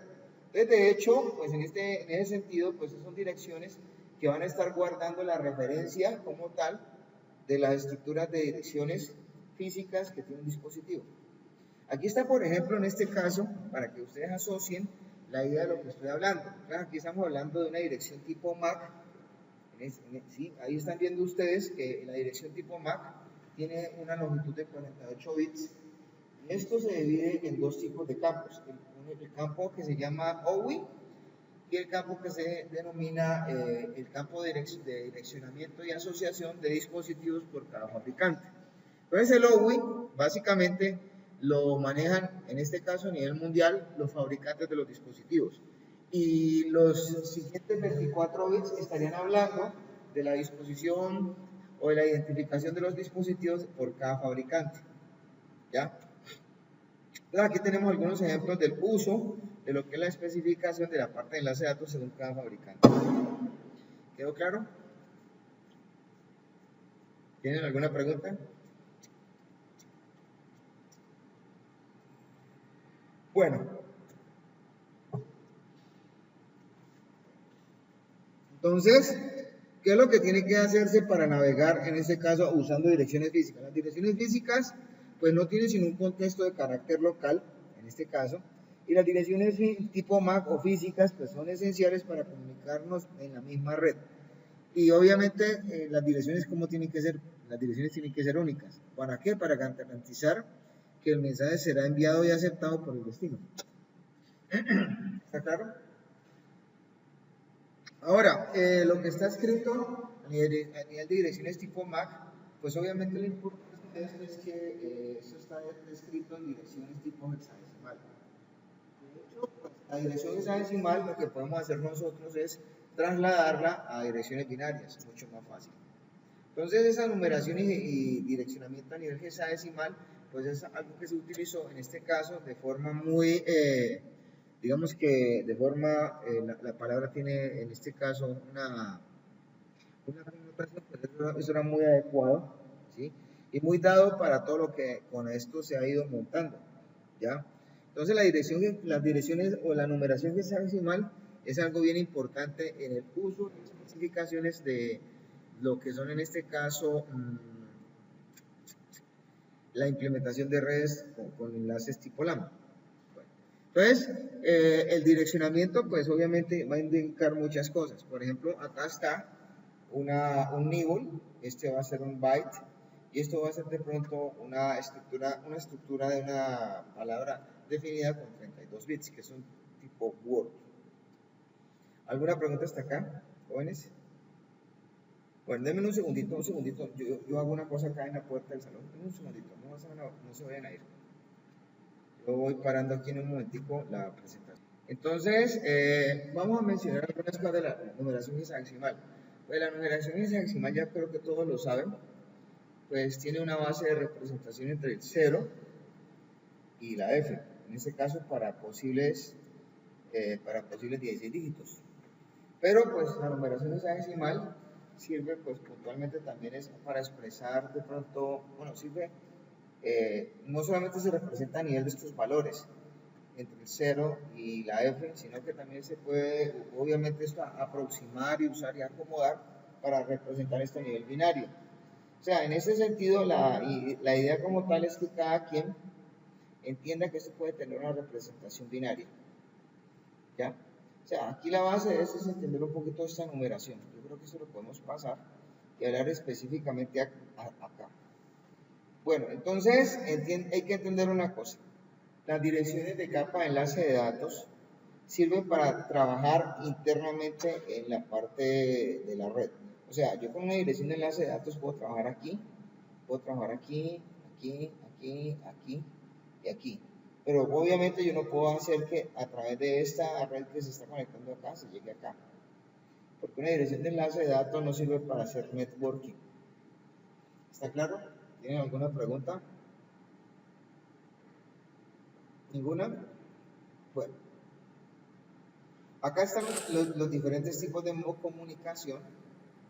Entonces, de hecho, pues en ese sentido, pues son direcciones que van a estar guardando la referencia como tal de las estructuras de direcciones físicas que tiene un dispositivo. Aquí está, por ejemplo, en este caso, para que ustedes asocien la idea de lo que estoy hablando. Claro, aquí estamos hablando de una dirección tipo MAC. ¿Sí? Ahí están viendo ustedes que la dirección tipo MAC tiene una longitud de 48 bits. Y esto se divide en dos tipos de campos. El campo que se llama OWI y el campo que se denomina el campo de direccionamiento y asociación de dispositivos por cada fabricante. Entonces el OWI básicamente lo manejan, en este caso a nivel mundial, los fabricantes de los dispositivos. Y los siguientes 24 bits estarían hablando de la disposición o de la identificación de los dispositivos por cada fabricante. ¿Ya? Entonces aquí tenemos algunos ejemplos del uso de lo que es la especificación de la parte de enlace de datos según cada fabricante. ¿Quedó claro? ¿Tienen alguna pregunta? Bueno. Entonces, ¿qué es lo que tiene que hacerse para navegar, en este caso, usando direcciones físicas? Las direcciones físicas, pues no tienen sino un contexto de carácter local, en este caso, y las direcciones tipo MAC o físicas, pues son esenciales para comunicarnos en la misma red. Y obviamente, las direcciones, ¿cómo tienen que ser? Las direcciones tienen que ser únicas. ¿Para qué? Para garantizar que el mensaje será enviado y aceptado por el destino. ¿Está claro? Ahora, lo que está escrito a nivel de direcciones tipo MAC, pues obviamente lo importante de esto es que esto está escrito en direcciones tipo hexadecimal. De hecho, pues, la dirección hexadecimal lo que podemos hacer nosotros es trasladarla a direcciones binarias, mucho más fácil. Entonces, esa numeración y direccionamiento a nivel hexadecimal, pues es algo que se utilizó en este caso de forma muy... digamos que de forma, la palabra tiene en este caso una connotación, pues eso era muy adecuado, ¿sí? Y muy dado para todo lo que con esto se ha ido montando, ¿ya? Entonces las direcciones o la numeración hexadecimal es algo bien importante en el uso y especificaciones de lo que son en este caso la implementación de redes con enlaces tipo LAN. Bueno, entonces, el direccionamiento pues obviamente va a indicar muchas cosas. Por ejemplo, acá está un nibble, este va a ser un byte, y esto va a ser de pronto una estructura de una palabra definida con 32 bits, que es un tipo Word. ¿Alguna pregunta hasta acá, jóvenes? Bueno, denme un segundito, yo hago una cosa acá en la puerta del salón, denme un segundito, no se vayan a ir. Yo voy parando aquí en un momentico la presentación. Entonces, vamos a mencionar algunas cosas de la numeración hexadecimal. Pues la numeración hexadecimal ya creo que todos lo saben, pues tiene una base de representación entre el 0 y la F, en este caso para posibles 16 dígitos. Pero pues la numeración hexadecimal sirve pues puntualmente también es para expresar de pronto, bueno, sirve, no solamente se representa a nivel de estos valores, entre el 0 y la F, sino que también se puede, obviamente, esto aproximar y usar y acomodar para representar esto a nivel binario. O sea, en ese sentido, la idea como tal es que cada quien entienda que esto puede tener una representación binaria. ¿Ya? O sea, aquí la base de esto es entender un poquito esta numeración. Yo creo que eso lo podemos pasar y hablar específicamente acá. Bueno, entonces hay que entender una cosa. Las direcciones de capa de enlace de datos sirven para trabajar internamente en la parte de la red. O sea, yo con una dirección de enlace de datos puedo trabajar aquí, aquí y aquí. Pero obviamente yo no puedo hacer que a través de esta red que se está conectando acá, se llegue acá. Porque una dirección de enlace de datos no sirve para hacer networking. ¿Está claro? ¿Tienen alguna pregunta? ¿Ninguna? Bueno. Acá están los diferentes tipos de comunicación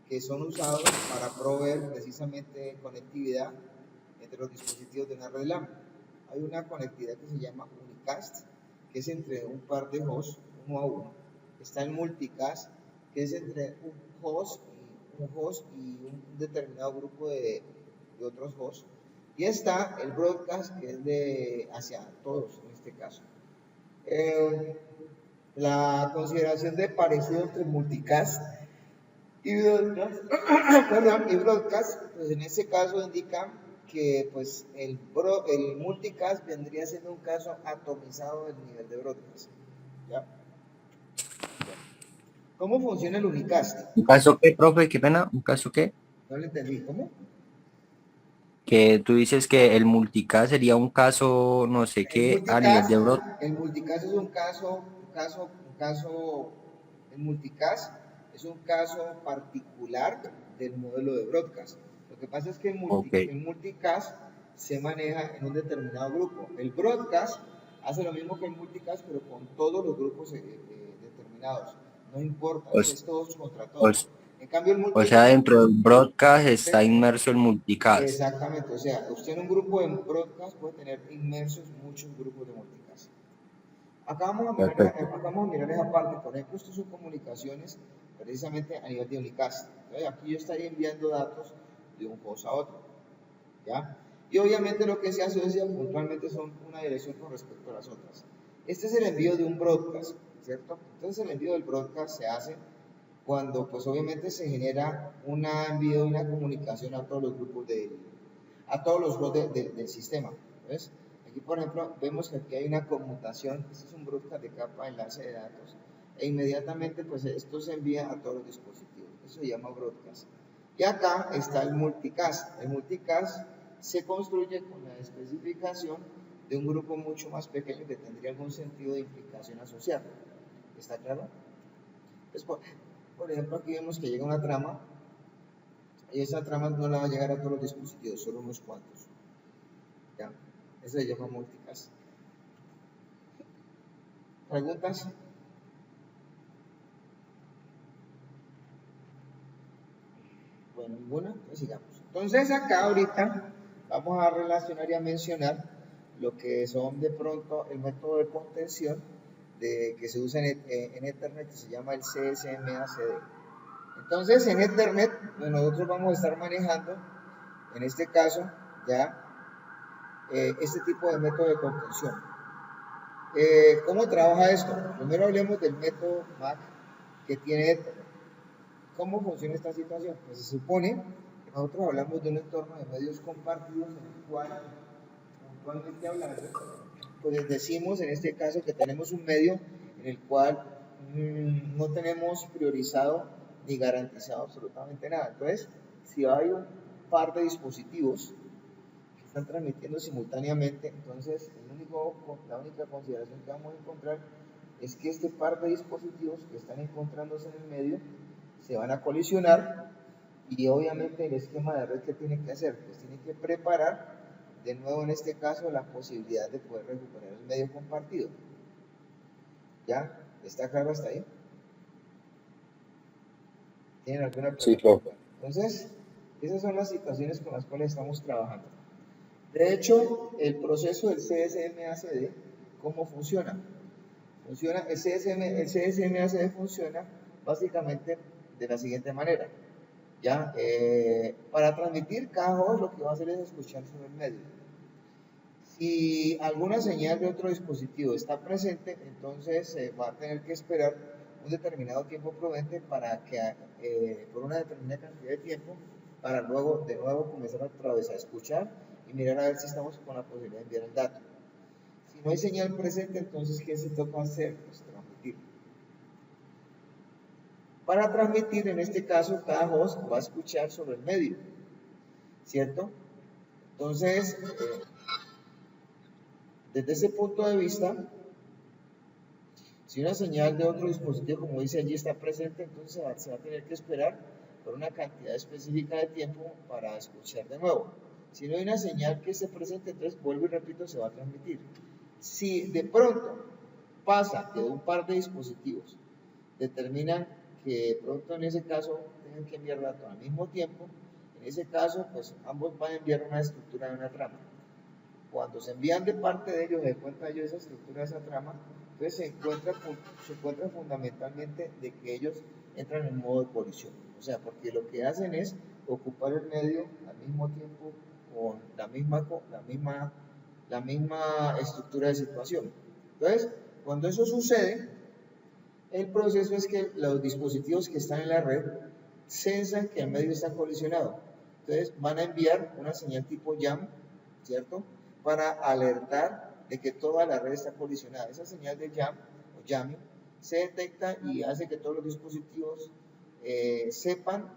que son usados para proveer precisamente conectividad entre los dispositivos de una red LAN. Hay una conectividad que se llama unicast, que es entre un par de hosts, uno a uno. Está el multicast, que es entre un host y un determinado grupo de otros hosts. Y está el broadcast, que es de hacia todos en este caso. La consideración de parecido entre multicast y broadcast, pues en este caso indica que pues el multicast vendría siendo un caso atomizado del nivel de broadcast. ¿Ya? ¿Cómo funciona el unicast? ¿Un caso qué, profe? ¿Qué pena? ¿Un caso qué? No lo entendí. ¿Cómo? Que tú dices que el multicast sería un caso, no sé qué, a nivel de broadcast. El multicast es el multicast es un caso particular del modelo de broadcast. Lo que pasa es que el multicast se maneja en un determinado grupo. El broadcast hace lo mismo que el multicast, pero con todos los grupos determinados. No importa, es todos contra todos. En cambio, el multicast, o sea, dentro del broadcast está inmerso el multicast. Exactamente, o sea, usted en un grupo de broadcast puede tener inmersos muchos grupos de multicast. Acá vamos a mirar esa parte. Por ejemplo, estas son comunicaciones precisamente a nivel de unicast. Entonces, aquí yo estaría enviando datos de un host a otro. ¿Ya? Y obviamente lo que se asocia puntualmente son una dirección con respecto a las otras. Este es el envío de un broadcast, ¿cierto? Entonces el envío del broadcast se hace cuando pues obviamente se genera un envío de una comunicación a todos los grupos a todos los hosts del sistema. ¿Ves? Aquí, por ejemplo, vemos que aquí hay una conmutación. Este es un broadcast de capa enlace de datos. E inmediatamente, pues esto se envía a todos los dispositivos. Eso se llama broadcast. Y acá está el multicast. El multicast se construye con la especificación de un grupo mucho más pequeño que tendría algún sentido de implicación asociado. ¿Está claro? Pues, por ejemplo, aquí vemos que llega una trama. Y esa trama no la va a llegar a todos los dispositivos, solo unos cuantos. ¿Ya? Eso se llama multicast. ¿Preguntas? Bueno, ninguna. Entonces sigamos. Entonces acá ahorita vamos a relacionar y a mencionar lo que son de pronto el método de contención que se usa en Ethernet, que se llama el CSMACD. Entonces, en Ethernet, pues nosotros vamos a estar manejando, en este caso, ya este tipo de método de contención. ¿Cómo trabaja esto? Primero hablemos del método MAC que tiene Ethernet. ¿Cómo funciona esta situación? Pues se supone que nosotros hablamos de un entorno de medios compartidos en el cual, puntualmente hablando, pues decimos en este caso que tenemos un medio en el cual no tenemos priorizado ni garantizado absolutamente nada. Entonces, si hay un par de dispositivos que están transmitiendo simultáneamente, entonces la única consideración que vamos a encontrar es que este par de dispositivos que están encontrándose en el medio se van a colisionar, y obviamente el esquema de red que tiene que hacer, pues tiene que preparar de nuevo en este caso la posibilidad de poder recuperar el medio compartido. ¿Ya? ¿Está claro hasta ahí? ¿Tienen alguna pregunta? Sí, profe. Entonces, esas son las situaciones con las cuales estamos trabajando. De hecho, el proceso del CSMACD, ¿cómo funciona? El CSMACD funciona básicamente de la siguiente manera. ¿Ya? Para transmitir, cada host lo que va a hacer es escuchar sobre el medio. Si alguna señal de otro dispositivo está presente, entonces va a tener que esperar un determinado tiempo prudente para que, por una determinada cantidad de tiempo, para luego de nuevo comenzar otra vez a escuchar y mirar a ver si estamos con la posibilidad de enviar el dato. Si no hay señal presente, entonces ¿qué se toca hacer? Pues transmitir. Para transmitir, en este caso, cada host va a escuchar sobre el medio, ¿cierto? Entonces, desde ese punto de vista, si una señal de otro dispositivo, como dice allí, está presente, entonces se va a tener que esperar por una cantidad específica de tiempo para escuchar de nuevo. Si no hay una señal que esté presente, entonces vuelvo y repito, se va a transmitir. Si de pronto pasa que de un par de dispositivos determinan que de pronto en ese caso tengan que enviar datos al mismo tiempo, en ese caso pues ambos van a enviar una estructura de una trama. Cuando se envían de parte de ellos, de cuenta de ellos esa estructura de esa trama, entonces se encuentra fundamentalmente de que ellos entran en modo de colisión. O sea, porque lo que hacen es ocupar el medio al mismo tiempo con la misma estructura de situación. Entonces, cuando eso sucede, el proceso es que los dispositivos que están en la red sensan que el medio está colisionado. Entonces, van a enviar una señal tipo jam, ¿cierto?, para alertar de que toda la red está colisionada. Esa señal de jam o jamming se detecta y hace que todos los dispositivos sepan,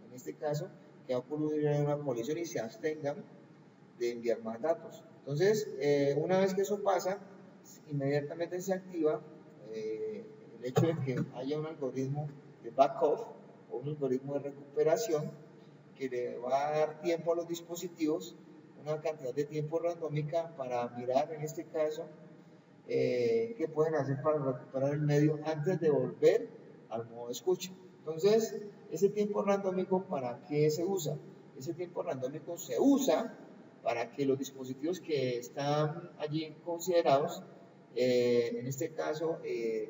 en este caso, que va a ocurrir una colisión y se abstengan de enviar más datos. Entonces, una vez que eso pasa, inmediatamente se activa el hecho de que haya un algoritmo de backoff o un algoritmo de recuperación que le va a dar tiempo a los dispositivos, una cantidad de tiempo randómica, para mirar en este caso qué pueden hacer para recuperar el medio antes de volver al modo de escucha. Entonces, ese tiempo randómico, ¿para qué se usa? Ese tiempo randómico se usa para que los dispositivos que están allí considerados, en este caso,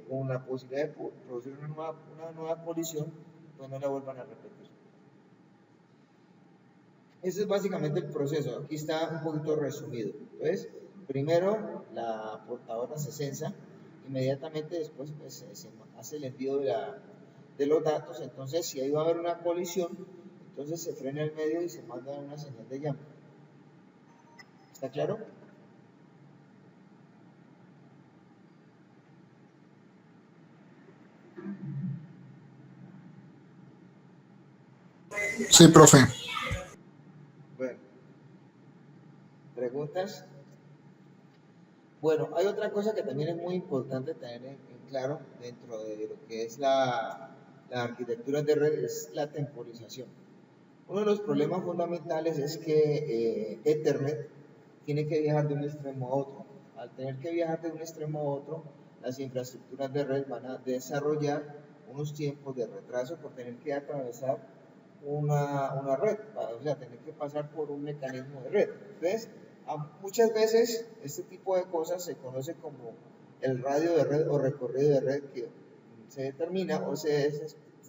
con la posibilidad de producir una nueva colisión, pues no la vuelvan a repetir. Ese es básicamente el proceso. Aquí está un poquito resumido. Entonces, primero la portadora se censa, inmediatamente después pues, se hace el envío de los datos. Entonces, si ahí va a haber una colisión, entonces se frena el medio y se manda una señal de llama. ¿Está claro? Sí, profe. Bueno, ¿preguntas? Bueno, hay otra cosa que también es muy importante tener en claro dentro de lo que es la arquitectura de red, es la temporización. Uno de los problemas fundamentales es que Ethernet tiene que viajar de un extremo a otro. Al tener que viajar de un extremo a otro, las infraestructuras de red van a desarrollar unos tiempos de retraso por tener que atravesar una red, o sea, tener que pasar por un mecanismo de red. Entonces, muchas veces este tipo de cosas se conoce como el radio de red o recorrido de red que se determina o se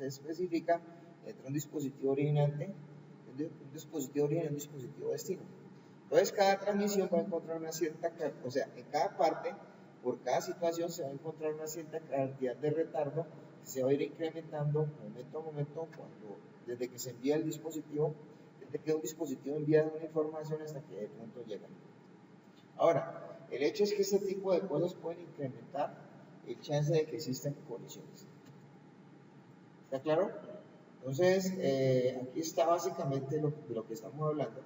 especifica entre un dispositivo originante, un dispositivo origen y un dispositivo destino. Entonces cada transmisión va a encontrar una cierta, o sea, en cada parte, por cada situación se va a encontrar una cierta cantidad de retardo que se va a ir incrementando momento a momento desde que se envía el dispositivo, desde que un dispositivo envía una información hasta que de pronto llega. Ahora, el hecho es que este tipo de cosas pueden incrementar el chance de que existan colisiones. ¿Está claro? Entonces, aquí está básicamente de lo que estamos hablando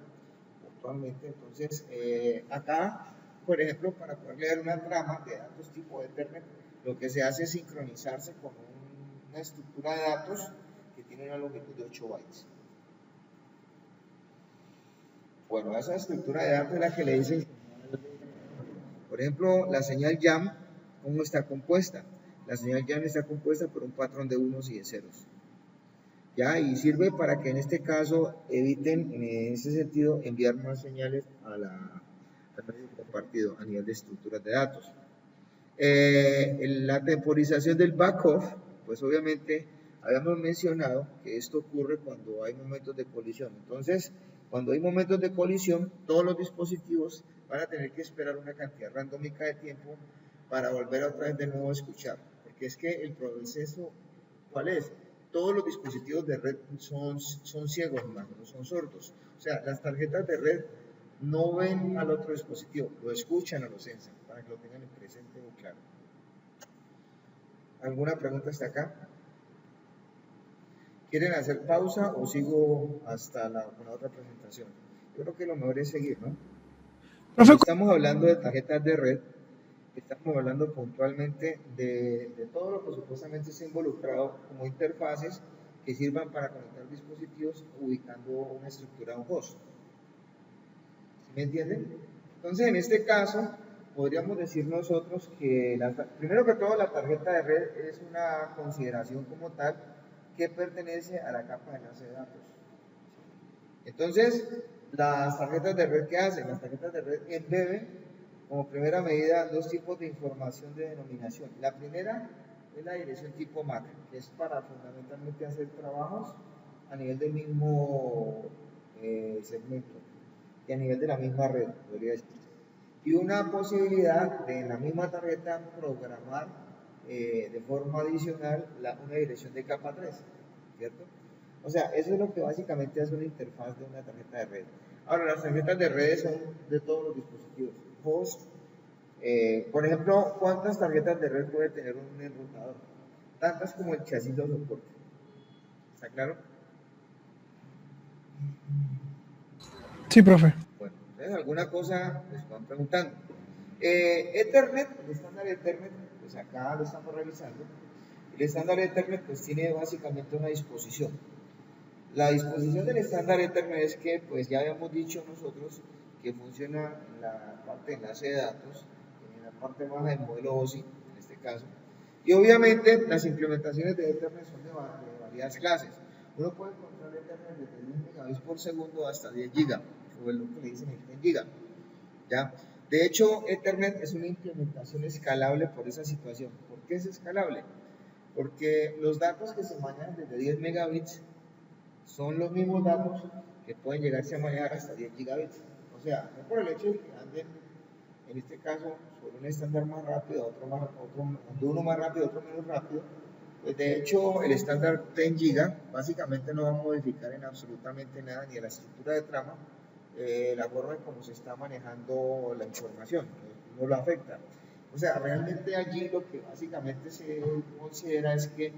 puntualmente. Entonces, acá, por ejemplo, para poder leer una trama de datos tipo Ethernet, lo que se hace es sincronizarse con una estructura de datos que tiene una longitud de 8 bytes. Bueno, esa estructura de datos es la que le dicen, por ejemplo, la señal YAM, ¿cómo está compuesta? La señal YAM está compuesta por un patrón de unos y de ceros. ¿Ya? Y sirve para que en este caso eviten, en ese sentido, enviar más señales al medio compartido a nivel de estructuras de datos. La temporización del backoff, pues obviamente habíamos mencionado que esto ocurre cuando hay momentos de colisión. Entonces, cuando hay momentos de colisión, todos los dispositivos van a tener que esperar una cantidad randómica de tiempo para volver otra vez de nuevo a escuchar. Porque es que el proceso, ¿cuál es? Todos los dispositivos de red son ciegos, no son sordos. O sea, las tarjetas de red no ven al otro dispositivo, lo escuchan o lo sensan, para que lo tengan en presente o claro. ¿Alguna pregunta hasta acá? ¿Quieren hacer pausa o sigo hasta con la otra presentación? Yo creo que lo mejor es seguir, ¿no? Cuando estamos hablando de tarjetas de red, estamos hablando puntualmente de todo lo que supuestamente está involucrado como interfaces que sirvan para conectar dispositivos ubicando una estructura, un host. ¿Sí me entienden? Entonces, en este caso, podríamos decir nosotros que, primero que todo, la tarjeta de red es una consideración como tal que pertenece a la capa de enlace de datos. Entonces, las tarjetas de red, ¿qué hacen? Las tarjetas de red embeben como primera medida dos tipos de información de denominación. La primera es la dirección tipo MAC, que es para fundamentalmente hacer trabajos a nivel del mismo segmento y a nivel de la misma red, podría decir. Y una posibilidad de en la misma tarjeta programar de forma adicional una dirección de capa 3, ¿cierto? O sea, eso es lo que básicamente hace una interfaz de una tarjeta de red. Ahora, las tarjetas de red son de todos los dispositivos. Host, por ejemplo, ¿cuántas tarjetas de red puede tener un enrutador? Tantas como el chasis lo soporte. ¿Está claro? Sí, profe. Bueno, entonces alguna cosa les van preguntando. Ethernet, el estándar Ethernet, pues acá lo estamos revisando. El estándar Ethernet pues tiene básicamente una disposición. La disposición del estándar Ethernet es que, pues ya habíamos dicho nosotros, que funciona en la parte de enlace de datos, en la parte baja del modelo OSI, en este caso. Y obviamente las implementaciones de Ethernet son de varias clases. Uno puede encontrar Ethernet desde 10 megabits por segundo hasta 10 gigas, o es lo que le dicen el 10 gigas. ¿Ya? De hecho, Ethernet es una implementación escalable por esa situación. ¿Por qué es escalable? Porque los datos que se manejan desde 10 megabits son los mismos datos que pueden llegarse a manejar hasta 10 gigabits. O sea, no por el hecho de que anden, en este caso, sobre un estándar más rápido, uno más rápido, otro menos rápido, pues de hecho el estándar 10 giga básicamente no va a modificar en absolutamente nada, ni en la estructura de trama, la forma en cómo se está manejando la información, no lo afecta. O sea, realmente allí lo que básicamente se considera es que,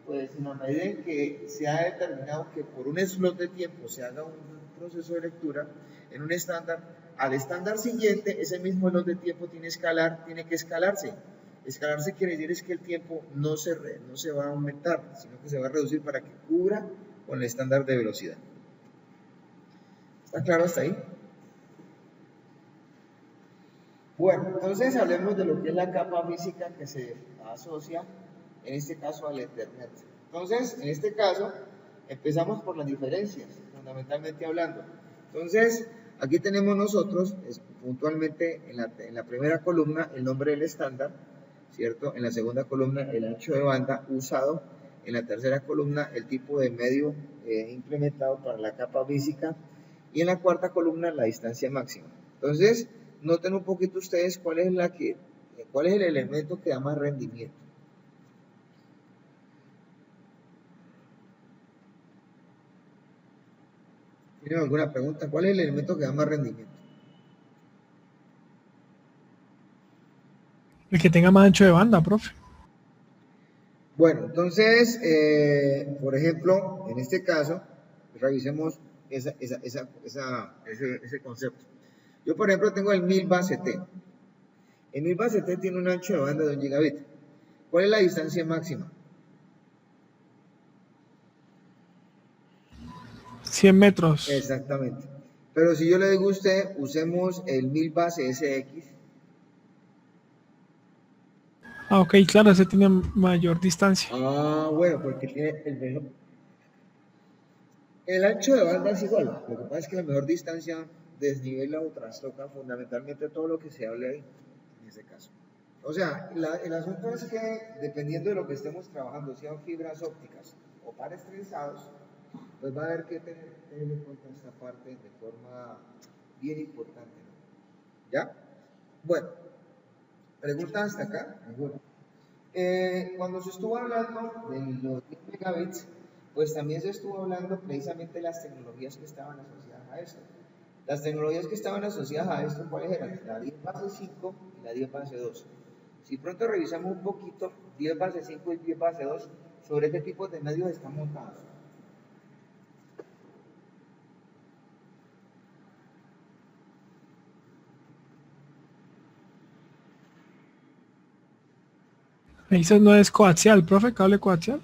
pues en la medida en que se ha determinado que por un slot de tiempo se haga un proceso de lectura en un estándar, al estándar siguiente, ese mismo slot de tiempo tiene que escalarse. Escalarse quiere decir es que el tiempo no se va a aumentar, sino que se va a reducir para que cubra con el estándar de velocidad. ¿Está claro hasta ahí? Bueno, entonces hablemos de lo que es la capa física que se asocia, en este caso, al Ethernet. Entonces, en este caso, empezamos por las diferencias, fundamentalmente hablando. Entonces, aquí tenemos nosotros, puntualmente en la primera columna, el nombre del estándar. ¿cierto? En la segunda columna el ancho de banda usado, en la tercera columna el tipo de medio implementado para la capa física y en la cuarta columna la distancia máxima. Entonces, noten un poquito ustedes cuál es el elemento que da más rendimiento. ¿Tienen alguna pregunta? ¿Cuál es el elemento que da más rendimiento? El que tenga más ancho de banda, profe. Bueno, entonces, por ejemplo, en este caso, revisemos ese concepto. Yo, por ejemplo, tengo el 1000 base T. El 1000 base T tiene un ancho de banda de 1 gigabit. ¿Cuál es la distancia máxima? 100 metros. Exactamente. Pero si yo le digo a usted, usemos el 1000 base SX. Ah, ok, claro, ese tiene mayor distancia. Ah, bueno, porque tiene el mejor. El ancho de banda es igual. Lo que pasa es que la mejor distancia desnivela o trastoca fundamentalmente todo lo que se hable ahí, en ese caso. O sea, el asunto es que dependiendo de lo que estemos trabajando, sean fibras ópticas o pares trenzados, pues va a haber que tener en cuenta esta parte de forma bien importante, ¿no? ¿Ya? Bueno, preguntas hasta acá. Bueno, cuando se estuvo hablando de los 10 megabits, pues también se estuvo hablando precisamente de las tecnologías que estaban asociadas a esto. Las tecnologías que estaban asociadas a esto, ¿cuáles eran? La 10 base 5 y la 10 base 2. Si pronto revisamos un poquito 10 base 5 y 10 base 2, sobre qué tipo de medios están montados. Me dices no es coaxial, profe, cable coaxial.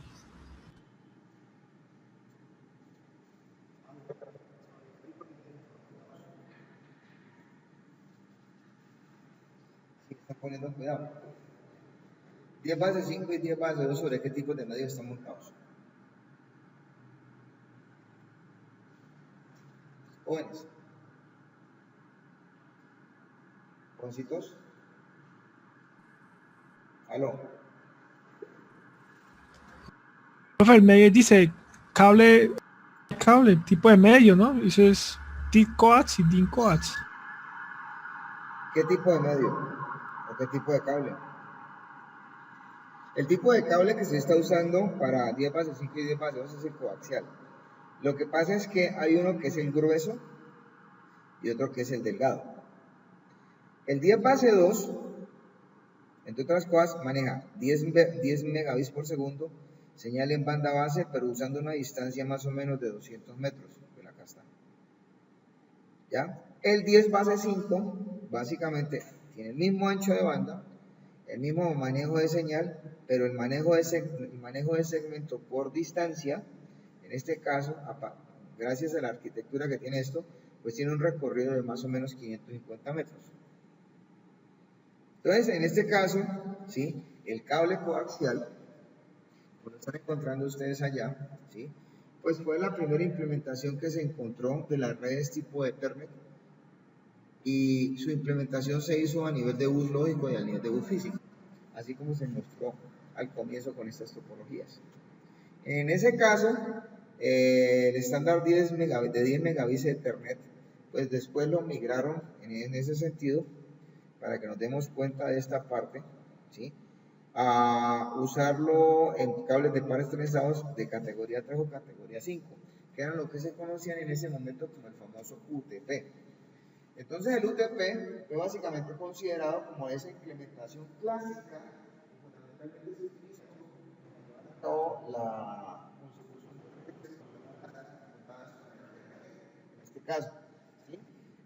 Si están poniendo cuidado. 10 base 5 y 10 base 2, sobre qué tipo de medios están montados. Jóvenes. Jovencitos. Aló. Profe, el medio dice cable, tipo de medio, ¿no? Eso es T-coax y DIN-coax. ¿Qué tipo de medio? ¿O qué tipo de cable? El tipo de cable que se está usando para 10 base 5 y 10 base 2 es el coaxial. Lo que pasa es que hay uno que es el grueso y otro que es el delgado. El 10 base 2, entre otras cosas, maneja 10 megabits por segundo, señal en banda base, pero usando una distancia más o menos de 200 metros. Pero acá está. ¿Ya? El 10 base 5, básicamente, tiene el mismo ancho de banda, el mismo manejo de señal, pero el manejo de segmento por distancia, en este caso, gracias a la arquitectura que tiene esto, pues tiene un recorrido de más o menos 550 metros. Entonces, en este caso, ¿sí? El cable coaxial, como lo están encontrando ustedes allá, ¿sí? Pues fue la primera implementación que se encontró de las redes tipo Ethernet, y su implementación se hizo a nivel de bus lógico y a nivel de bus físico, así como se mostró al comienzo con estas topologías. En ese caso, el estándar 10 megabits, de 10 megabits de Ethernet, pues después lo migraron en ese sentido, para que nos demos cuenta de esta parte, ¿sí? A usarlo en cables de pares trenzados de categoría 3 o categoría 5, que eran lo que se conocían en ese momento como el famoso UTP. Entonces el UTP fue básicamente considerado como esa implementación clásica que fundamentalmente se utiliza para la consecución en este caso, ¿sí?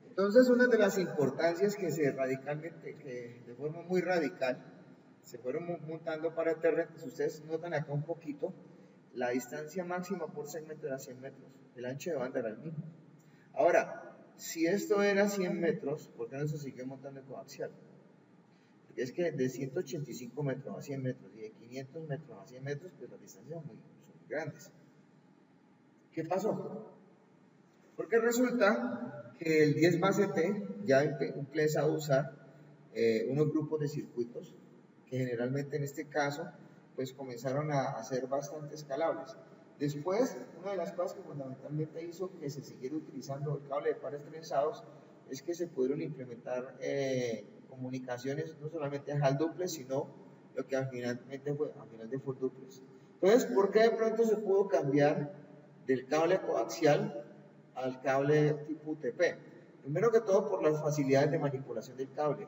Entonces una de las importancias que de forma muy radical se fueron montando para Ethernet, si ustedes notan acá un poquito, la distancia máxima por segmento era 100 metros, el ancho de banda era el mismo. Ahora, si esto era 100 metros, ¿por qué no se sigue montando en coaxial? Porque es que de 185 metros a 100 metros y de 500 metros a 100 metros, pues las distancias son muy grandes. ¿Qué pasó? Porque resulta que el 10 base T ya empieza a usar unos grupos de circuitos, que generalmente en este caso pues comenzaron a ser bastante escalables. Después, una de las cosas que fundamentalmente hizo que se siguiera utilizando el cable de pares trenzados es que se pudieron implementar comunicaciones no solamente a HAL duplex, sino lo que finalmente fue a final de full duplex. Entonces, ¿por qué de pronto se pudo cambiar del cable coaxial al cable tipo UTP? Primero que todo, por las facilidades de manipulación del cable.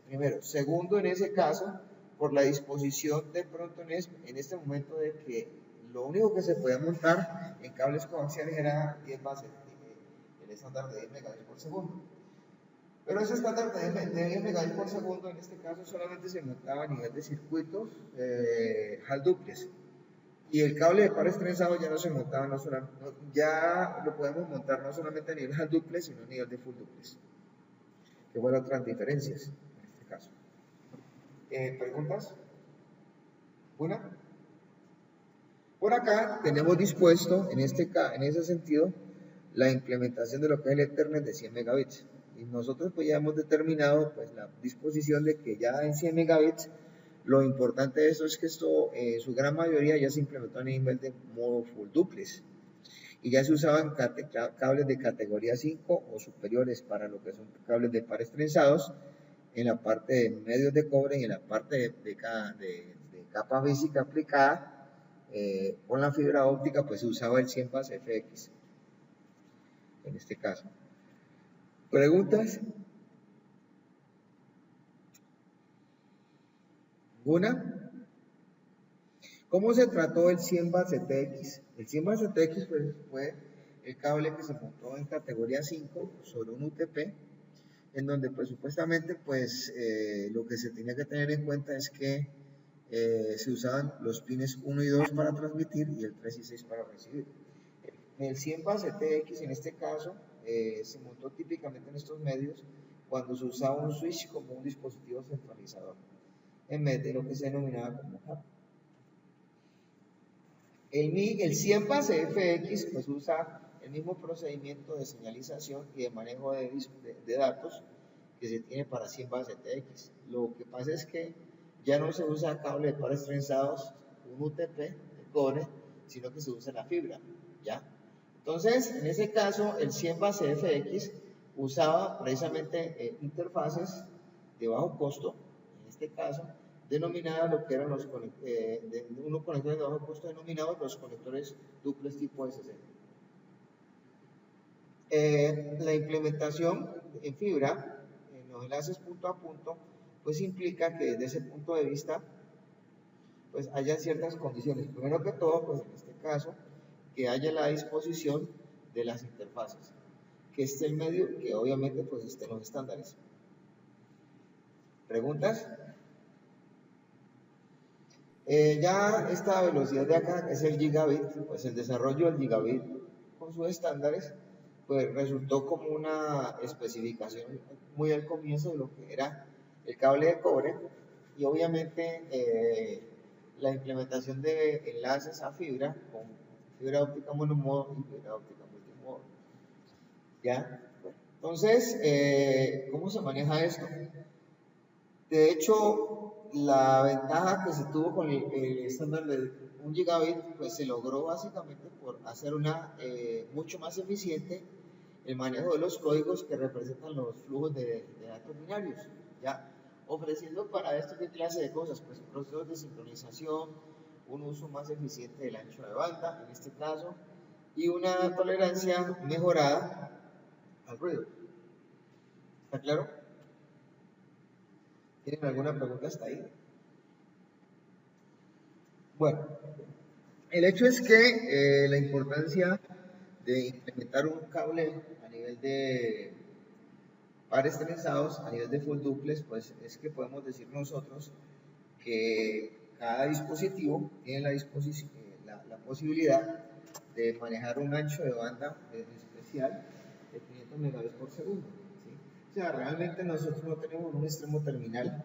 Primero. Segundo, en ese caso, por la disposición de pronto en este momento de que lo único que se podía montar en cables coaxiales era 10 bases, el estándar de 10 megabits por segundo. Pero ese estándar de 10 megabits por segundo en este caso solamente se montaba a nivel de circuitos HAL duplex. Y el cable de pares trenzados ya no se montaba, ya lo podemos montar no solamente a nivel HAL duplex, sino a nivel de full duplex. Que fueron otras diferencias en este caso. ¿Preguntas? ¿Una? Por acá tenemos dispuesto, en ese sentido, la implementación de lo que es el Ethernet de 100 megabits. Y nosotros pues ya hemos determinado pues la disposición de que ya en 100 megabits, lo importante de esto es que esto, su gran mayoría ya se implementó a nivel de modo full duplex. Y ya se usaban cables de categoría 5 o superiores para lo que son cables de pares trenzados, en la parte de medios de cobre y en la parte de capa física aplicada. Con la fibra óptica pues se usaba el 100 base FX en este caso. ¿Preguntas? ¿Alguna? ¿Cómo se trató el 100 base TX? El 100 base TX pues, fue el cable que se montó en categoría 5 sobre un UTP, en donde pues supuestamente pues lo que se tenía que tener en cuenta es que se usaban los pines 1 y 2 para transmitir y el 3 y 6 para recibir. El 100 base TX en este caso se montó típicamente en estos medios cuando se usaba un switch como un dispositivo centralizador en vez de lo que se denominaba como hub. El 100 base FX pues usa el mismo procedimiento de señalización y de manejo de datos que se tiene para 100 base TX. Lo que pasa es que ya no se usa cable de pares trenzados, un UTP de cobre, sino que se usa la fibra, ¿ya? Entonces, en ese caso, el 100 base FX usaba precisamente interfaces de bajo costo, en este caso, denominadas lo que eran unos conectores de bajo costo denominados los conectores duplex tipo SC. La implementación en fibra, en los enlaces punto a punto, pues implica que desde ese punto de vista, pues haya ciertas condiciones. Primero que todo, pues en este caso, que haya la disposición de las interfaces, que esté el medio, que obviamente pues estén los estándares. ¿Preguntas? Ya esta velocidad de acá, que es el gigabit, pues el desarrollo del gigabit con sus estándares, pues resultó como una especificación muy al comienzo de lo que era el cable de cobre y obviamente la implementación de enlaces a fibra con fibra óptica monomodo y fibra óptica multimodo. ¿Ya? Bueno, entonces, ¿cómo se maneja esto? De hecho, la ventaja que se tuvo con el estándar de 1 gigabit, pues se logró básicamente por hacer mucho más eficiente el manejo de los códigos que representan los flujos de datos binarios, ¿ya? Ofreciendo para esto qué clase de cosas, pues procesos de sincronización, un uso más eficiente del ancho de banda, en este caso, y una tolerancia mejorada al ruido. ¿Está claro? ¿Tienen alguna pregunta hasta ahí? Bueno, el hecho es que la importancia de implementar un cable a nivel de pares trenzados, a nivel de full duplex, pues es que podemos decir nosotros que cada dispositivo tiene la posibilidad de manejar un ancho de banda especial de 500 megabits por segundo. O sea, realmente nosotros no tenemos en un extremo terminal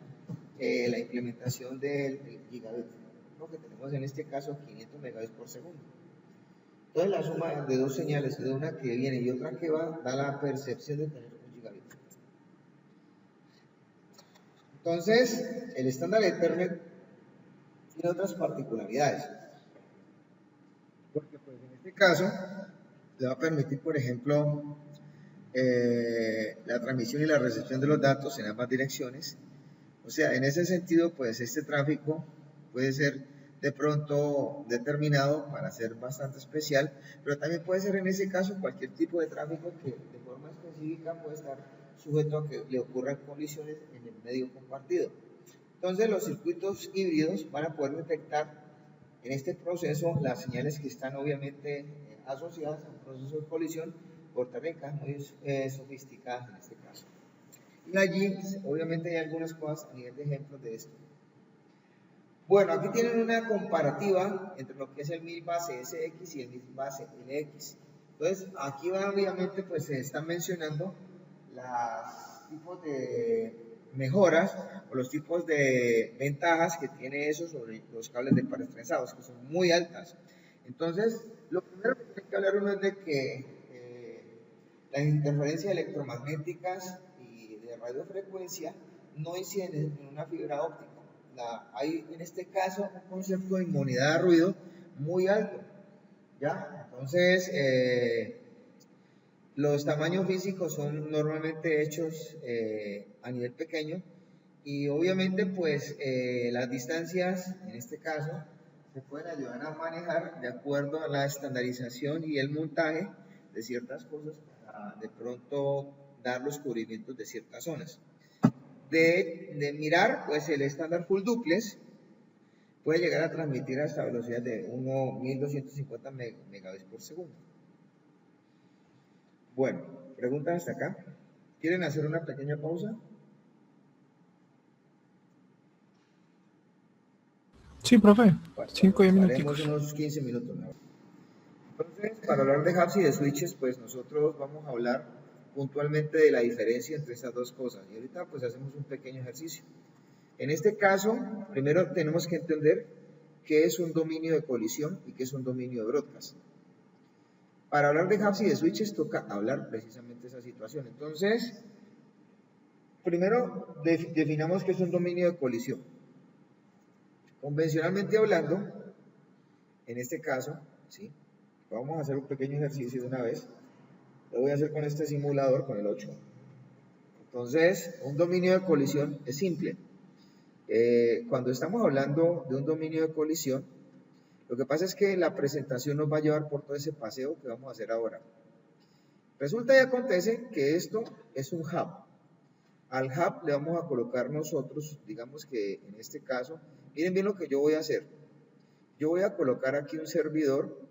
la implementación del gigabit. Lo que tenemos en este caso 500 megabits por segundo. Entonces la suma de dos señales, de una que viene y otra que va, da la percepción de tener un gigabit. Entonces, el estándar Ethernet tiene otras particularidades. Porque pues, en este caso, le va a permitir, por ejemplo, la transmisión y la recepción de los datos en ambas direcciones. O sea, en ese sentido, pues este tráfico puede ser de pronto determinado para ser bastante especial, pero también puede ser en ese caso cualquier tipo de tráfico que de forma específica puede estar sujeto a que le ocurran colisiones en el medio compartido. Entonces, los circuitos híbridos van a poder detectar en este proceso las señales que están obviamente asociadas a un proceso de colisión por técnicas muy sofisticadas en este caso. Y allí, obviamente, hay algunas cosas a nivel de ejemplos de esto. Bueno, aquí tienen una comparativa entre lo que es el MIL base SX y el MIL base LX. Entonces, aquí obviamente pues se están mencionando los tipos de mejoras o los tipos de ventajas que tiene eso sobre los cables de pares trenzados, que son muy altas. Entonces, lo primero que tiene que hablar uno es de que las interferencias electromagnéticas y de radiofrecuencia no inciden en una fibra óptica. Hay en este caso un concepto de inmunidad a ruido muy alto, ¿ya? Entonces, los tamaños físicos son normalmente hechos a nivel pequeño y obviamente pues las distancias, en este caso, se pueden ayudar a manejar de acuerdo a la estandarización y el montaje de ciertas cosas para de pronto dar los cubrimientos de ciertas zonas. De mirar, pues el estándar full duplex puede llegar a transmitir hasta velocidad de 1250 megabits por segundo. Bueno, preguntas hasta acá. ¿Quieren hacer una pequeña pausa? Sí, profe. Bueno, 5 haremos minutos. unos 15 minutos, ¿no? Entonces, para hablar de hubs y de switches, pues nosotros vamos a hablar puntualmente de la diferencia entre estas dos cosas. Y ahorita pues hacemos un pequeño ejercicio. En este caso, primero tenemos que entender qué es un dominio de colisión y qué es un dominio de broadcast. Para hablar de hubs y de switches toca hablar precisamente de esa situación. Entonces, primero definamos qué es un dominio de colisión. Convencionalmente hablando, en este caso, ¿sí? Vamos a hacer un pequeño ejercicio de una vez. Lo voy a hacer con este simulador, con el 8. Entonces, un dominio de colisión es simple. Cuando estamos hablando de un dominio de colisión, lo que pasa es que la presentación nos va a llevar por todo ese paseo que vamos a hacer ahora. Resulta y acontece que esto es un hub. Al hub le vamos a colocar nosotros, digamos que en este caso, miren bien lo que yo voy a hacer. Yo voy a colocar aquí un servidor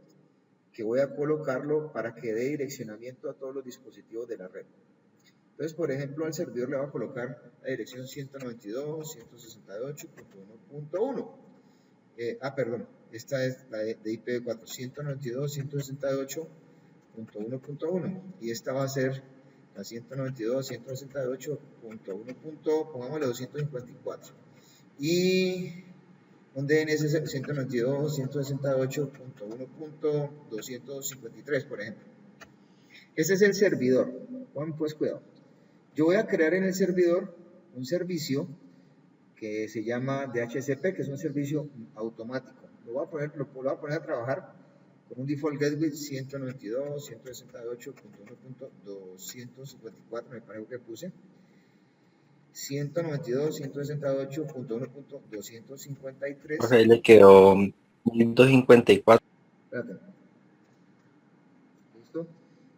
que voy a colocarlo para que dé direccionamiento a todos los dispositivos de la red. Entonces, por ejemplo, al servidor le voy a colocar la dirección 192.168.1.1. Perdón, esta es la de IPv4, 192.168.1.1 y esta va a ser la 192.168.1. Pongámosle 254 y un DNS 192.168.1.253, por ejemplo. Ese es el servidor. Pongan pues cuidado. Yo voy a crear en el servidor un servicio que se llama DHCP, que es un servicio automático. Lo voy a poner a trabajar con un default gateway 192.168.1.254, me parece que puse. 192.168.1.253. Profe, le quedó 154. Espérate. ¿Listo?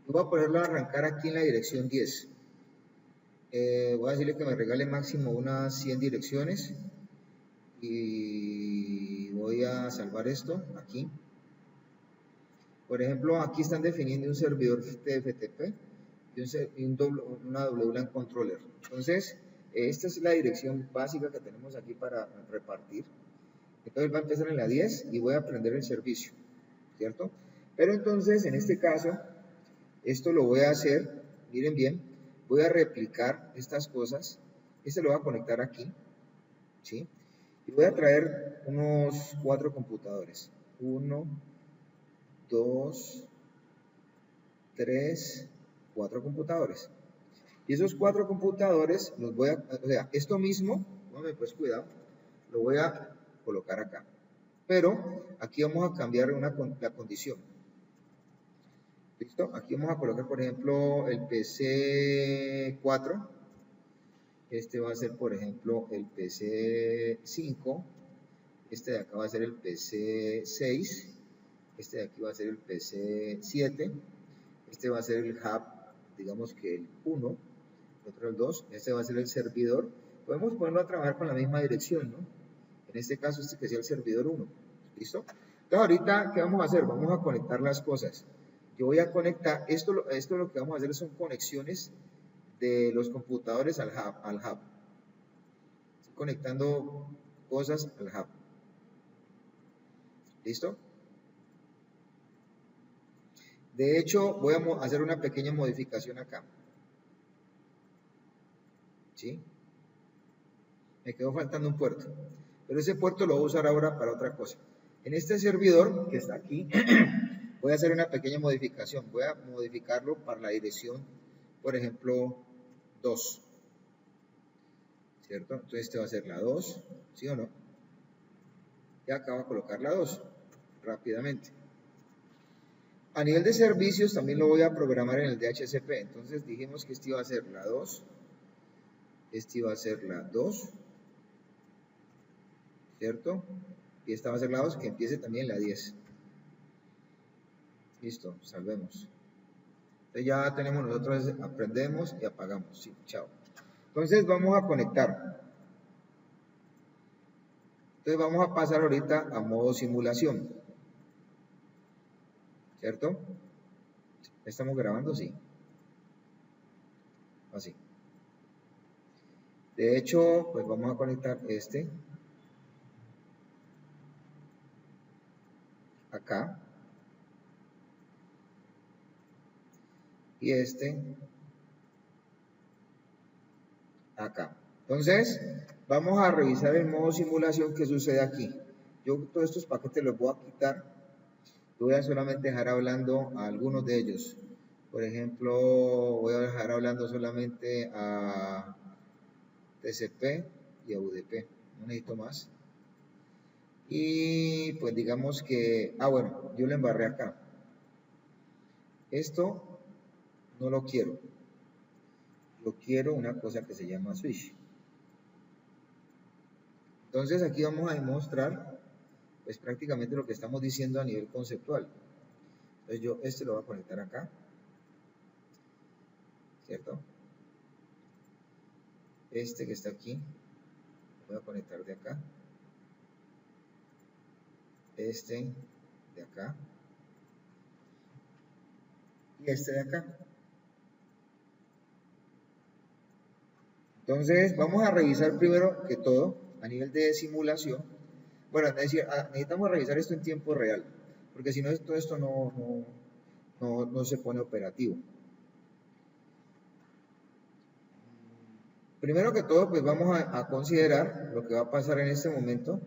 Yo voy a ponerlo a arrancar aquí en la dirección 10. Voy a decirle que me regale máximo unas 100 direcciones. Y voy a salvar esto aquí. Por ejemplo, aquí están definiendo un servidor TFTP y una WLAN controller. Entonces, esta es la dirección básica que tenemos aquí para repartir. Entonces va a empezar en la 10 y voy a prender el servicio, ¿cierto? Pero entonces, en este caso, esto lo voy a hacer, miren bien, voy a replicar estas cosas. Este lo voy a conectar aquí, ¿sí? Y voy a traer unos 4 computadores. 1, 2, 3, 4 computadores. Y esos 4 computadores los voy a, o sea, esto mismo, Hombre, pues cuidado, lo voy a colocar acá. Pero aquí vamos a cambiar la condición. ¿Listo? Aquí vamos a colocar, por ejemplo, el PC4. Este va a ser, por ejemplo, el PC5. Este de acá va a ser el PC6. Este de aquí va a ser el PC7. Este va a ser el hub, digamos que el 1. El otro el 2. Este va a ser el servidor. Podemos ponerlo a trabajar con la misma dirección, ¿no? En este caso, este que sea el servidor 1. ¿Listo? Entonces, ahorita, ¿qué vamos a hacer? Vamos a conectar las cosas. Yo voy a conectar, esto lo que vamos a hacer son conexiones de los computadores al hub. Estoy conectando cosas al hub. ¿Listo? De hecho, voy a hacer una pequeña modificación acá. ¿Sí? Me quedó faltando un puerto. Pero ese puerto lo voy a usar ahora para otra cosa. En este servidor que está aquí, voy a hacer una pequeña modificación. Voy a modificarlo para la dirección, por ejemplo, 2. ¿Cierto? Entonces este va a ser la 2, ¿sí o no? Y acá voy a colocar la 2 rápidamente. A nivel de servicios también lo voy a programar en el DHCP. Entonces dijimos que este iba a ser la 2. Este iba a ser la 2. ¿Cierto? Y esta va a ser la 2, que empiece también la 10. Listo, salvemos. Entonces ya tenemos nosotros, aprendemos y apagamos. Sí, chao. Entonces vamos a conectar. Entonces vamos a pasar ahorita a modo simulación. ¿Cierto? ¿Estamos grabando? Sí. Así. De hecho, pues vamos a conectar este. Acá. Y este. Acá. Entonces, vamos a revisar el modo simulación que sucede aquí. Yo todos estos paquetes los voy a quitar. Voy a solamente dejar hablando a algunos de ellos. Por ejemplo, voy a dejar hablando solamente a TCP y a UDP. No necesito más. Y pues digamos que, bueno, yo le embarré acá. Esto no lo quiero. Yo quiero una cosa que se llama switch. Entonces aquí vamos a demostrar pues prácticamente lo que estamos diciendo a nivel conceptual. Entonces yo este lo voy a conectar acá, ¿cierto? Este que está aquí lo voy a conectar de acá, este de acá y este de acá. Entonces vamos a revisar primero que todo a nivel de simulación. Bueno, es decir, necesitamos revisar esto en tiempo real, porque si no todo esto no se pone operativo. Primero que todo, pues vamos a considerar lo que va a pasar en este momento.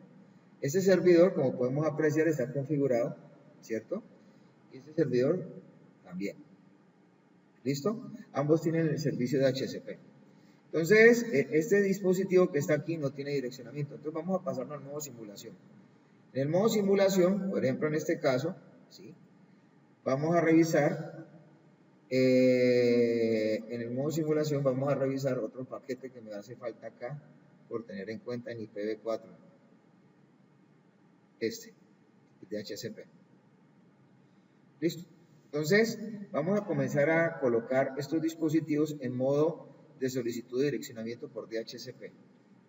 Este servidor, como podemos apreciar, está configurado, ¿cierto? Y este servidor también. ¿Listo? Ambos tienen el servicio de DHCP. Entonces, este dispositivo que está aquí no tiene direccionamiento. Entonces vamos a pasarnos al modo simulación. En el modo simulación, por ejemplo en este caso, ¿sí? Vamos a revisar, en el modo simulación vamos a revisar otro paquete que me hace falta acá por tener en cuenta en IPv4. Este, el DHCP. ¿Listo? Entonces, vamos a comenzar a colocar estos dispositivos en modo de solicitud de direccionamiento por DHCP.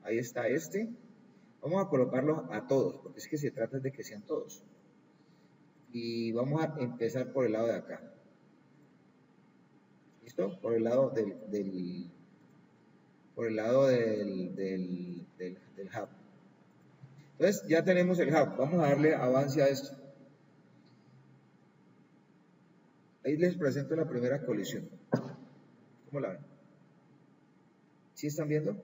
Ahí está este. Vamos a colocarlos a todos, porque es que se trata de que sean todos. Y vamos a empezar por el lado de acá. ¿Listo? Por el lado del hub. Entonces, ya tenemos el hub. Vamos a darle avance a esto. Ahí les presento la primera colisión. ¿Cómo la ven? ¿Sí están viendo?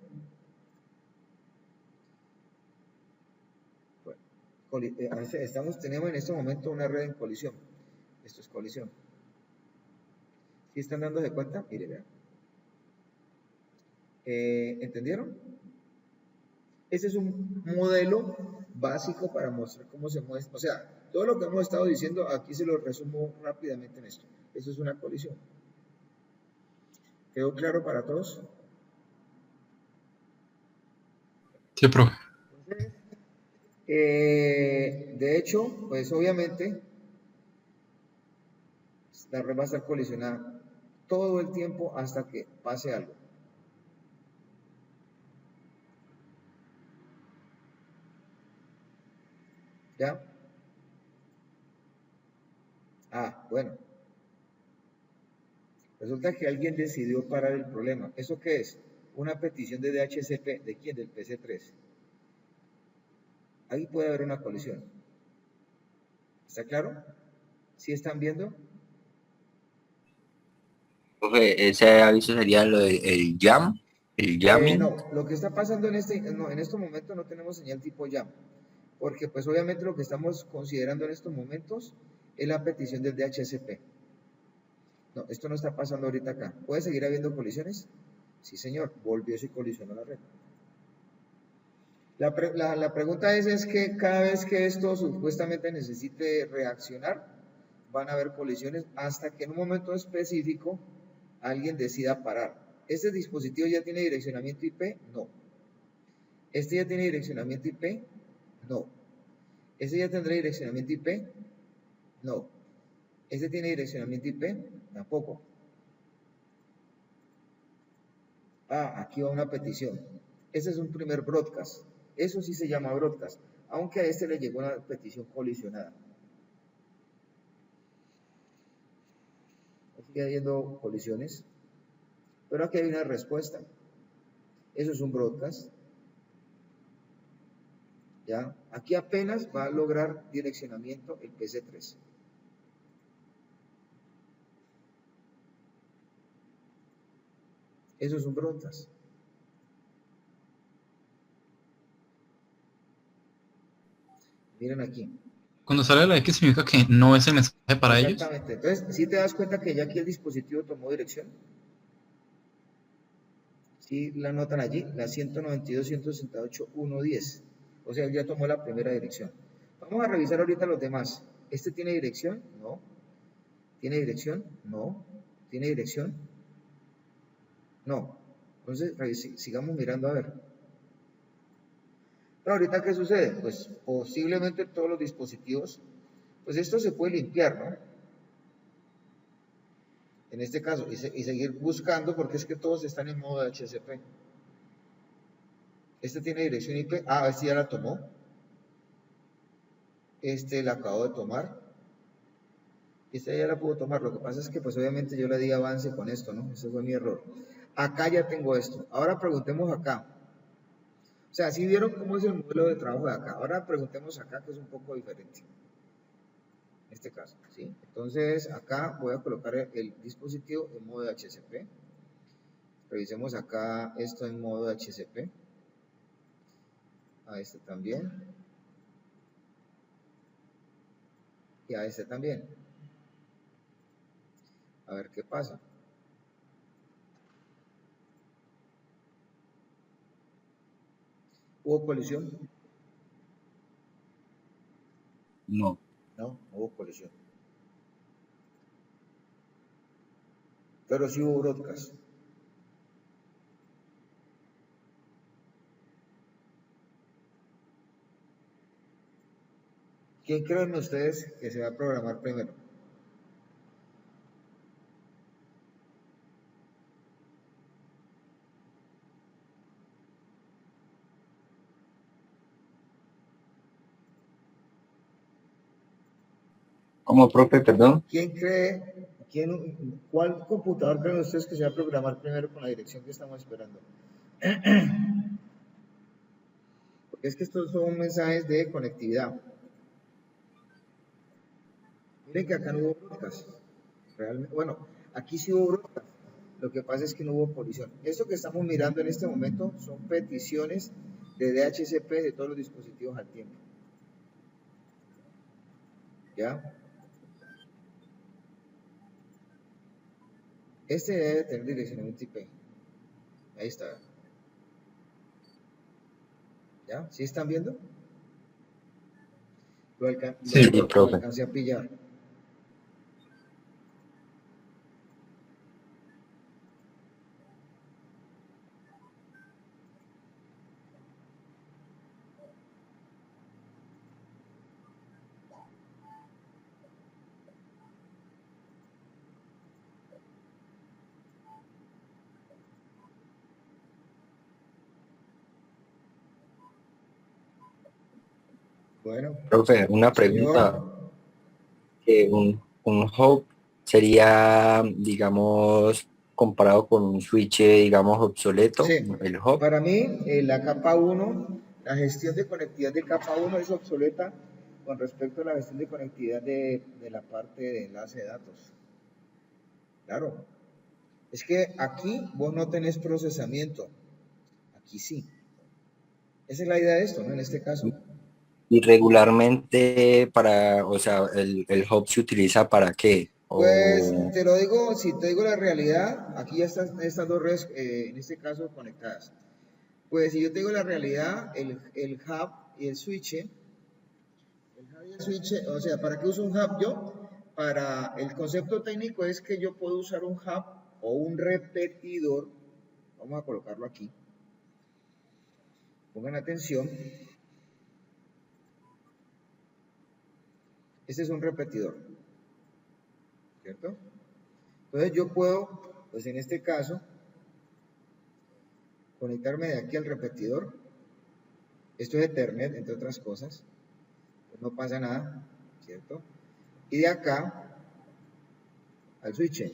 Bueno, tenemos en este momento una red en colisión. Esto es colisión. ¿Sí están dándose cuenta? Mire, vean. ¿Entendieron? Este es un modelo básico para mostrar cómo se muestra. O sea, todo lo que hemos estado diciendo, aquí se lo resumo rápidamente en esto. Eso es una colisión. ¿Quedó claro para todos? Sí, profe. De hecho, pues obviamente la red va a estar colisionada todo el tiempo hasta que pase algo. ¿Ya? Bueno. Resulta que alguien decidió parar el problema. ¿Eso qué es? Una petición de DHCP. ¿De quién? Del PC3. Ahí puede haber una colisión. ¿Está claro? ¿Sí están viendo? Profe, ese aviso sería lo del jam, el jamming. No, lo que está pasando en este momento no tenemos señal tipo jam, porque pues obviamente lo que estamos considerando en estos momentos es la petición del DHCP. No, esto no está pasando ahorita acá. ¿Puede seguir habiendo colisiones? Sí, señor, volvió y colisionó la red. La pregunta es que cada vez que esto supuestamente necesite reaccionar, van a haber colisiones hasta que en un momento específico alguien decida parar. ¿Este dispositivo ya tiene direccionamiento IP? No. ¿Este ya tiene direccionamiento IP? No. ¿Este ya tendrá direccionamiento IP? No. ¿Este tiene direccionamiento IP? Tampoco. Aquí va una petición. Ese es un primer broadcast. Eso sí se llama broadcast, aunque a este le llegó una petición colisionada. Sigue habiendo colisiones, pero aquí hay una respuesta. Eso es un broadcast. ¿Ya? Aquí apenas va a lograr direccionamiento el PC3. Eso es un broadcast. Miren aquí. Cuando sale la X significa que no es el mensaje para ellos. Exactamente. Entonces, ¿sí te das cuenta que ya aquí el dispositivo tomó dirección? ¿Sí la notan allí? La 192.168.110. O sea, ya tomó la primera dirección. Vamos a revisar ahorita los demás. ¿Este tiene dirección? No. ¿Tiene dirección? No. ¿Tiene dirección? No. Entonces, sigamos mirando a ver. Pero ahorita, ¿qué sucede? Pues posiblemente todos los dispositivos, pues esto se puede limpiar, ¿no? En este caso, y seguir buscando, porque es que todos están en modo HCP. Este tiene dirección IP. Este ya la tomó. Este la acabo de tomar. Esta ya la puedo tomar. Lo que pasa es que, pues obviamente yo le di avance con esto, ¿no? Ese fue mi error. Acá ya tengo esto. Ahora preguntemos acá. O sea, ¿sí vieron cómo es el modelo de trabajo de acá? Ahora preguntemos acá, que es un poco diferente. En este caso, ¿sí? Entonces, acá voy a colocar el dispositivo en modo de HCP. Revisemos acá esto en modo de HCP. A este también. Y a este también. A ver qué pasa. ¿Hubo colisión? No. No, no hubo colisión. Pero sí hubo broadcast. ¿Quién creen ustedes que se va a programar primero? ¿Cómo, profe, perdón? ¿Cuál computador creen ustedes que se va a programar primero con la dirección que estamos esperando? Porque es que estos son mensajes de conectividad. Miren que acá no hubo broadcast. Realmente, bueno, aquí sí hubo broadcast. Lo que pasa es que no hubo colisión. Esto que estamos mirando en este momento son peticiones de DHCP de todos los dispositivos al tiempo. ¿Ya? Este debe tener direccionamiento IP. Ahí está. ¿Ya? ¿Sí están viendo? Sí, Lo profe. alcancé a pillar. Bueno, Profe, una pregunta. señor. Un hub sería, digamos, comparado con un switch, digamos, obsoleto, Sí, el hub. para mí la capa 1, la gestión de conectividad de capa 1 es obsoleta con respecto a la gestión de conectividad de la parte de enlace de datos. Claro, es que aquí vos no tenés procesamiento, aquí sí. Esa es la idea de esto, ¿no? En este caso. Y regularmente para, o sea, el hub se utiliza para qué? Pues O, te lo digo, si te digo la realidad, aquí ya están estas dos redes, en este caso, conectadas. Pues si yo te digo la realidad, el hub y el switch, o sea, ¿para qué uso un hub yo? Para el concepto técnico es que yo puedo usar un hub o un repetidor. Vamos a colocarlo aquí. Pongan atención. Este es un repetidor, ¿cierto? Entonces yo puedo, pues en este caso, conectarme de aquí al repetidor. Esto es Ethernet, entre otras cosas. Pues no pasa nada, ¿cierto? Y de acá al switch.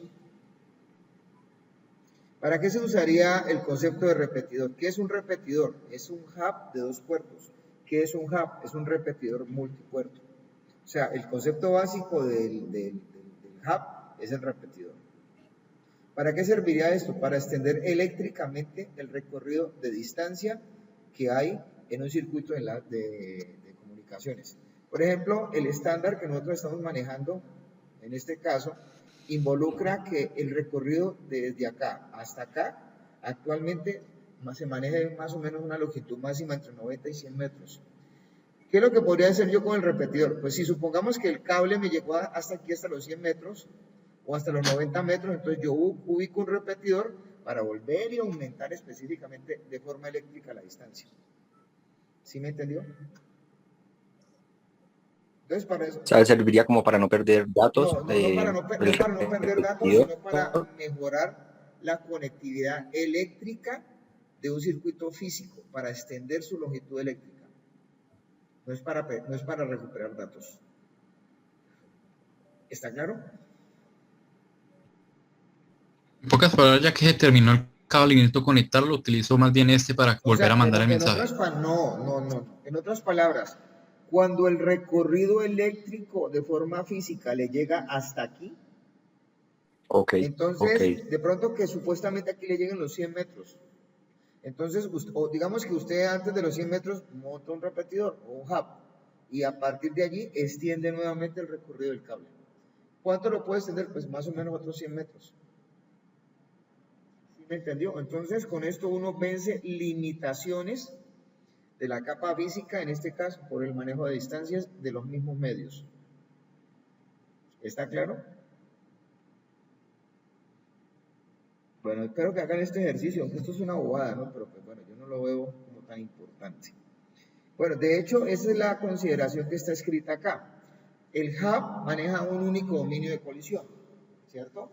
¿Para qué se usaría el concepto de repetidor? ¿Qué es un repetidor? Es un hub de dos puertos. ¿Qué es un hub? Es un repetidor multipuerto. O sea, el concepto básico del hub es el repetidor. ¿Para qué serviría esto? Para extender eléctricamente el recorrido de distancia que hay en un circuito de comunicaciones. Por ejemplo, el estándar que nosotros estamos manejando, en este caso, involucra que el recorrido desde acá hasta acá, actualmente se maneja más o menos una longitud máxima entre 90 y 100 metros. ¿Qué es lo que podría hacer yo con el repetidor? Pues si supongamos que el cable me llegó hasta aquí, hasta los 100 metros, o hasta los 90 metros, entonces yo ubico un repetidor para volver y aumentar específicamente de forma eléctrica la distancia. ¿Sí me entendió? Entonces para eso, o sea, serviría como para no perder datos, no para no perder datos, repetidor. sino para mejorar la conectividad eléctrica de un circuito físico, para extender su longitud eléctrica. No es para recuperar datos. ¿Está claro? En pocas palabras, ya que se terminó el cable y necesito conectarlo, utilizo más bien este para O volver a sea, mandar el en mensaje. otras palabras, no. En otras palabras, cuando el recorrido eléctrico de forma física le llega hasta aquí, Ok, ok. entonces, de pronto que supuestamente aquí le lleguen los 100 metros. Entonces, o digamos que usted antes de los 100 metros monta un repetidor o un hub y a partir de allí extiende nuevamente el recorrido del cable. ¿Cuánto lo puede extender? Pues más o menos otros 100 metros. ¿Sí me entendió? Entonces, con esto uno vence limitaciones de la capa física, en este caso, por el manejo de distancias de los mismos medios. ¿Está claro? Bueno, espero que hagan este ejercicio, aunque esto es una bobada, ¿no? Pero pues bueno, yo no lo veo como tan importante. Bueno, de hecho, esa es la consideración que está escrita acá. El hub maneja un único dominio de colisión, ¿cierto?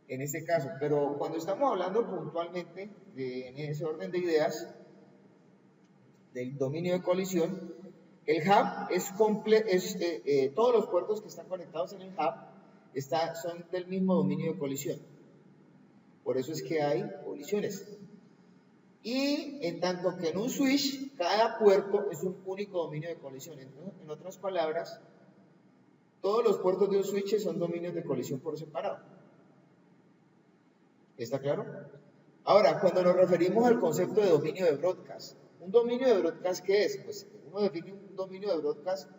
En este caso, pero cuando estamos hablando puntualmente en ese orden de ideas del dominio de colisión, el hub todos los puertos que están conectados en el hub son del mismo dominio de colisión. Por eso es que hay colisiones. Y en tanto que en un switch, cada puerto es un único dominio de colisión. Entonces, en otras palabras, todos los puertos de un switch son dominios de colisión por separado. ¿Está claro? Ahora, cuando nos referimos al concepto de dominio de broadcast, ¿un dominio de broadcast qué es? Pues uno define un dominio de broadcast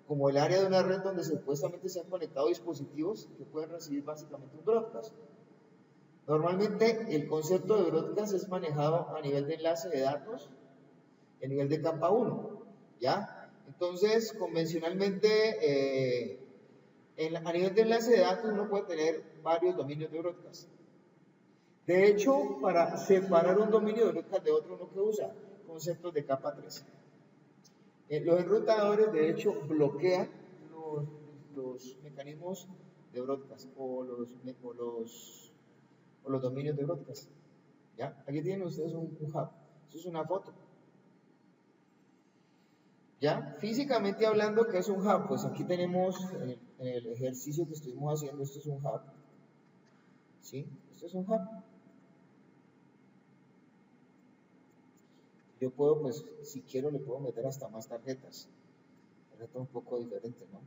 como el área de una red donde supuestamente se han conectado dispositivos que pueden recibir básicamente un broadcast. Normalmente el concepto de broadcast es manejado a nivel de enlace de datos el nivel de capa 1, ¿ya? Entonces, convencionalmente, a nivel de enlace de datos uno puede tener varios dominios de broadcast. De hecho, para separar un dominio de broadcast de otro, uno que usa conceptos de capa 3. Los enrutadores, de hecho, bloquean los mecanismos de broadcast o los dominios de broadcast. ¿Ya? Aquí tienen ustedes un hub. Eso es una foto. ¿Ya? Físicamente hablando, ¿qué es un hub? Pues aquí tenemos en el ejercicio que estuvimos haciendo, esto es un hub. ¿Sí? Esto es un hub. Yo puedo, pues, si quiero, le puedo meter hasta más tarjetas. Esto es un poco diferente, ¿no?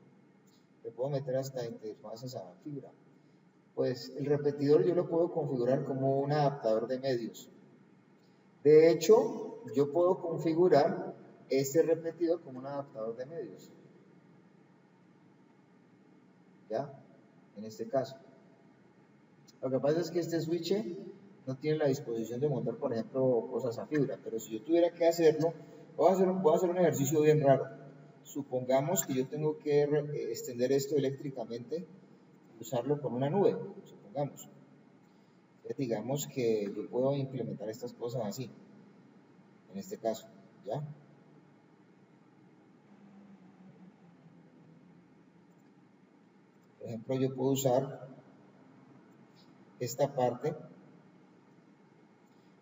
Le puedo meter hasta interfaces a fibra. Pues el repetidor yo lo puedo configurar como un adaptador de medios. De hecho, yo puedo configurar este repetidor como un adaptador de medios. ¿Ya? En este caso. Lo que pasa es que este switch no tiene la disposición de montar, por ejemplo, cosas a fibra. Pero si yo tuviera que hacerlo, voy a hacer un ejercicio bien raro. Supongamos que yo tengo que extender esto eléctricamente y usarlo con una nube, supongamos. Entonces, digamos que yo puedo implementar estas cosas así, en este caso, ¿ya? Por ejemplo, yo puedo usar esta parte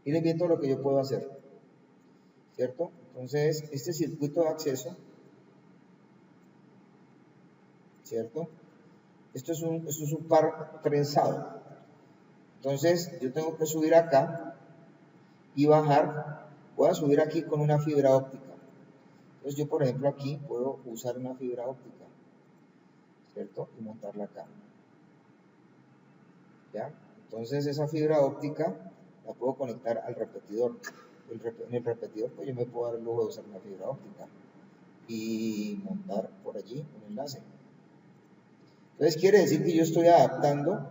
y les viento lo que yo puedo hacer, ¿cierto? Entonces, este circuito de acceso, ¿cierto? Esto es un par trenzado. Entonces, yo tengo que subir acá y bajar. Voy a subir aquí con una fibra óptica. Entonces, yo, por ejemplo, aquí puedo usar una fibra óptica, ¿cierto? Y montarla acá. ¿Ya? Entonces, esa fibra óptica la puedo conectar al repetidor. En el repetidor, pues yo me puedo dar el lujo de usar una fibra óptica y montar por allí un enlace. Entonces, quiere decir que yo estoy adaptando,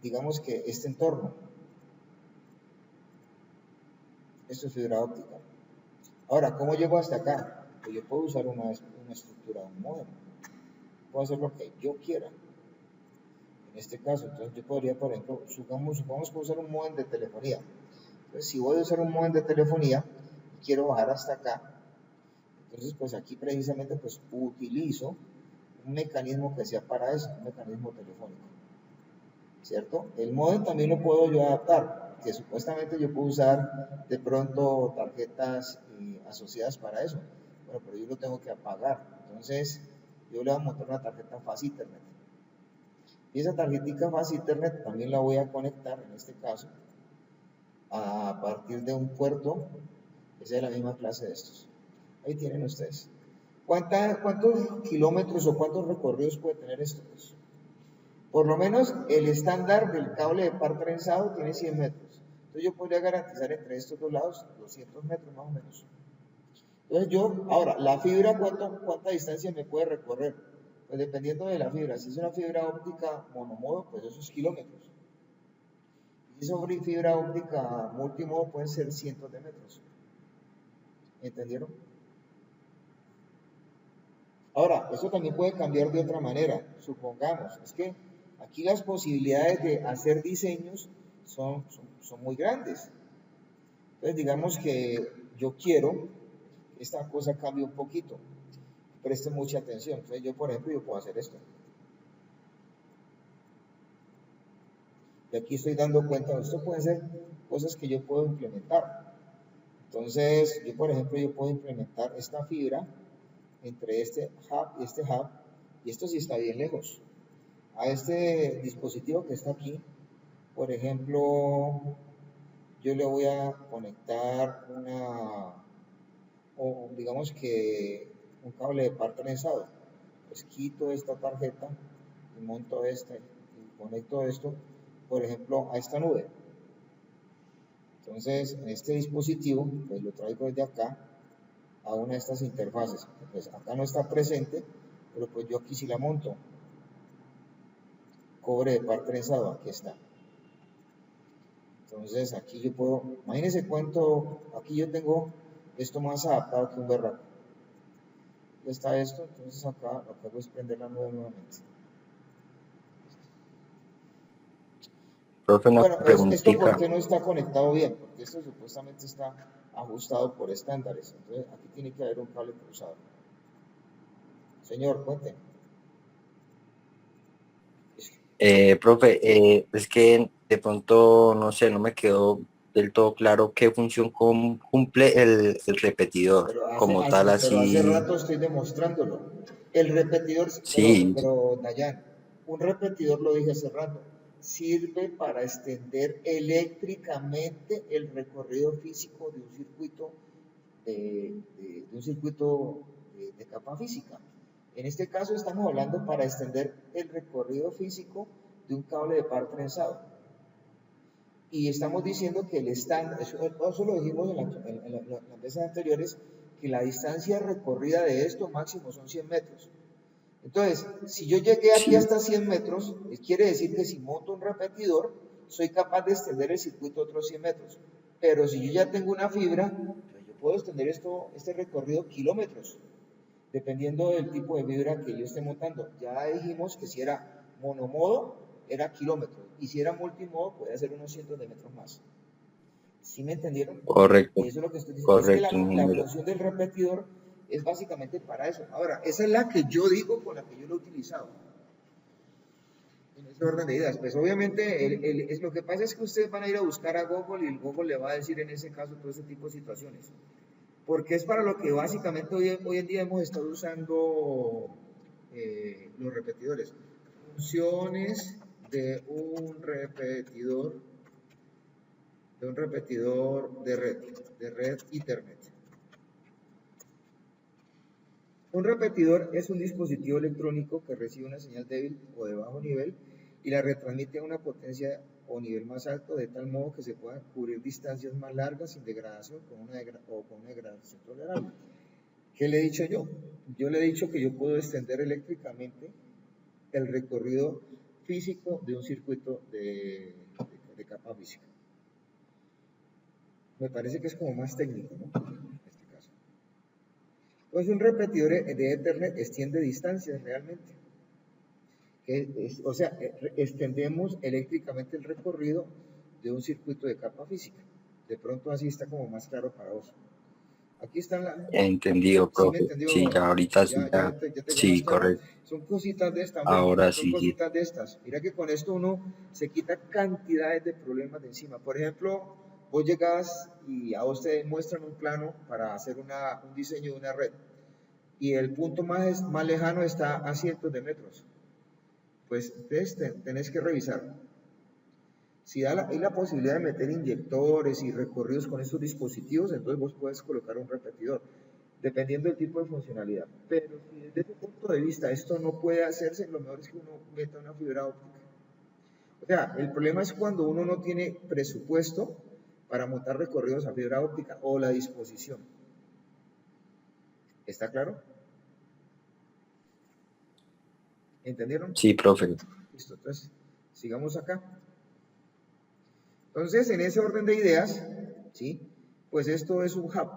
digamos que este entorno. Esto es fibra óptica. Ahora, ¿cómo llego hasta acá? Pues yo puedo usar una estructura de un módem. Puedo hacer lo que yo quiera. En este caso, entonces yo podría, por ejemplo, supongamos que usar un módem de telefonía. Entonces, si voy a usar un módem de telefonía y quiero bajar hasta acá, entonces, pues aquí precisamente, pues utilizo un mecanismo que sea para eso, un mecanismo telefónico. ¿Cierto? El módem también lo puedo yo adaptar, que supuestamente yo puedo usar de pronto tarjetas asociadas para eso. Bueno, pero yo lo tengo que apagar. Entonces, yo le voy a montar una tarjeta Fast Ethernet. Y esa tarjetita Fast Ethernet también la voy a conectar, en este caso, a partir de un puerto que sea de la misma clase de estos. Ahí tienen ustedes. ¿Cuántos kilómetros o cuántos recorridos puede tener esto? Pues, por lo menos el estándar del cable de par trenzado tiene 100 metros. Entonces yo podría garantizar entre estos dos lados 200 metros más o menos. Entonces ahora, la fibra, ¿cuánta distancia me puede recorrer? Pues dependiendo de la fibra. Si es una fibra óptica monomodo, pues esos kilómetros. Si es fibra óptica multimodo, pueden ser cientos de metros. ¿Entendieron? Ahora, eso también puede cambiar de otra manera. Supongamos, es que aquí las posibilidades de hacer diseños son muy grandes. Entonces, digamos que yo quiero que esta cosa cambie un poquito. Preste mucha atención. Entonces, yo, por ejemplo, yo puedo hacer esto. Y aquí estoy dando cuenta de esto. Pueden ser cosas que yo puedo implementar. Entonces, yo, por ejemplo, yo puedo implementar esta fibra entre este hub, y esto sí está bien lejos. A este dispositivo que está aquí, por ejemplo, yo le voy a conectar digamos que un cable de par trenzado. Pues quito esta tarjeta y monto y conecto esto, por ejemplo, a esta nube. Entonces, en este dispositivo, pues lo traigo desde acá a una de estas interfaces. Pues acá no está presente, pero pues yo aquí sí la monto. Cobre de par trenzado, aquí está. Entonces aquí yo puedo, imagínense cuánto, aquí yo tengo esto más adaptado que un berraco. Ya está esto, entonces acá lo que hago es prender la nube nuevamente. Profe, una Bueno, esto ¿por preguntita. qué no está conectado bien? Porque esto supuestamente está ajustado por estándares. Entonces aquí tiene que haber un cable cruzado. Señor, cuente. Profe, es que de pronto, no sé, no me quedó del todo claro qué función cumple el repetidor como tal, Pero hace así. rato estoy demostrándolo. El repetidor, Sí, pero Dayan, un repetidor, lo dije hace rato, sirve para extender eléctricamente el recorrido físico de un circuito de capa física. En este caso estamos hablando para extender el recorrido físico de un cable de par trenzado. Y estamos diciendo que el estándar, eso lo dijimos en las veces anteriores, que la distancia recorrida de esto máximo son 100 metros. Entonces, si yo llegué aquí sí, hasta 100 metros, quiere decir que si monto un repetidor, soy capaz de extender el circuito otros 100 metros. Pero si yo ya tengo una fibra, pues yo puedo extender este recorrido kilómetros, dependiendo del tipo de fibra que yo esté montando. Ya dijimos que si era monomodo, era kilómetros, y si era multimodo, puede ser unos cientos de metros más. ¿Sí me entendieron? correcto, Eso es lo que estoy diciendo. Es que correcto, la ingeniero. función del repetidor es básicamente para eso. Ahora, esa es la que yo digo con la que yo lo he utilizado. En ese orden de ideas. Pues obviamente lo que pasa es que ustedes van a ir a buscar a Google y el Google le va a decir en ese caso todo ese tipo de situaciones. Porque es para lo que básicamente hoy en día hemos estado usando los repetidores. Funciones de un repetidor de red Ethernet. Un repetidor es un dispositivo electrónico que recibe una señal débil o de bajo nivel y la retransmite a una potencia o nivel más alto de tal modo que se puedan cubrir distancias más largas sin degradación o con una degradación tolerable. ¿Qué le he dicho yo? Yo le he dicho que yo puedo extender eléctricamente el recorrido físico de un circuito de capa física. Me parece que es como más técnico, ¿no? En este caso. Pues un repetidor de Ethernet extiende distancias realmente. O sea, extendemos eléctricamente el recorrido de un circuito de capa física. De pronto así está como más claro para vos. Aquí están Entendido, ¿Sí me profe. Sí, ya entendió? ahorita sí, Ya te quedó más sí, claro. correcto. Son cositas de estas, hombre. Ahora Son sí, sí. cositas de estas. Mira que con esto uno se quita cantidades de problemas de encima. Por ejemplo, vos llegas y a vos te muestran un plano para hacer un diseño de una red. Y el punto más lejano está a cientos de metros. Pues entonces tenés que revisar. Si hay la posibilidad de meter inyectores y recorridos con estos dispositivos, entonces vos puedes colocar un repetidor, dependiendo del tipo de funcionalidad. Pero si desde ese punto de vista esto no puede hacerse, lo mejor es que uno meta una fibra óptica. O sea, el problema es cuando uno no tiene presupuesto para montar recorridos a fibra óptica o la disposición. ¿Está claro? ¿Entendieron? Sí, profe. Listo, entonces sigamos acá. Entonces, en ese orden de ideas, ¿sí? Pues esto es un hub,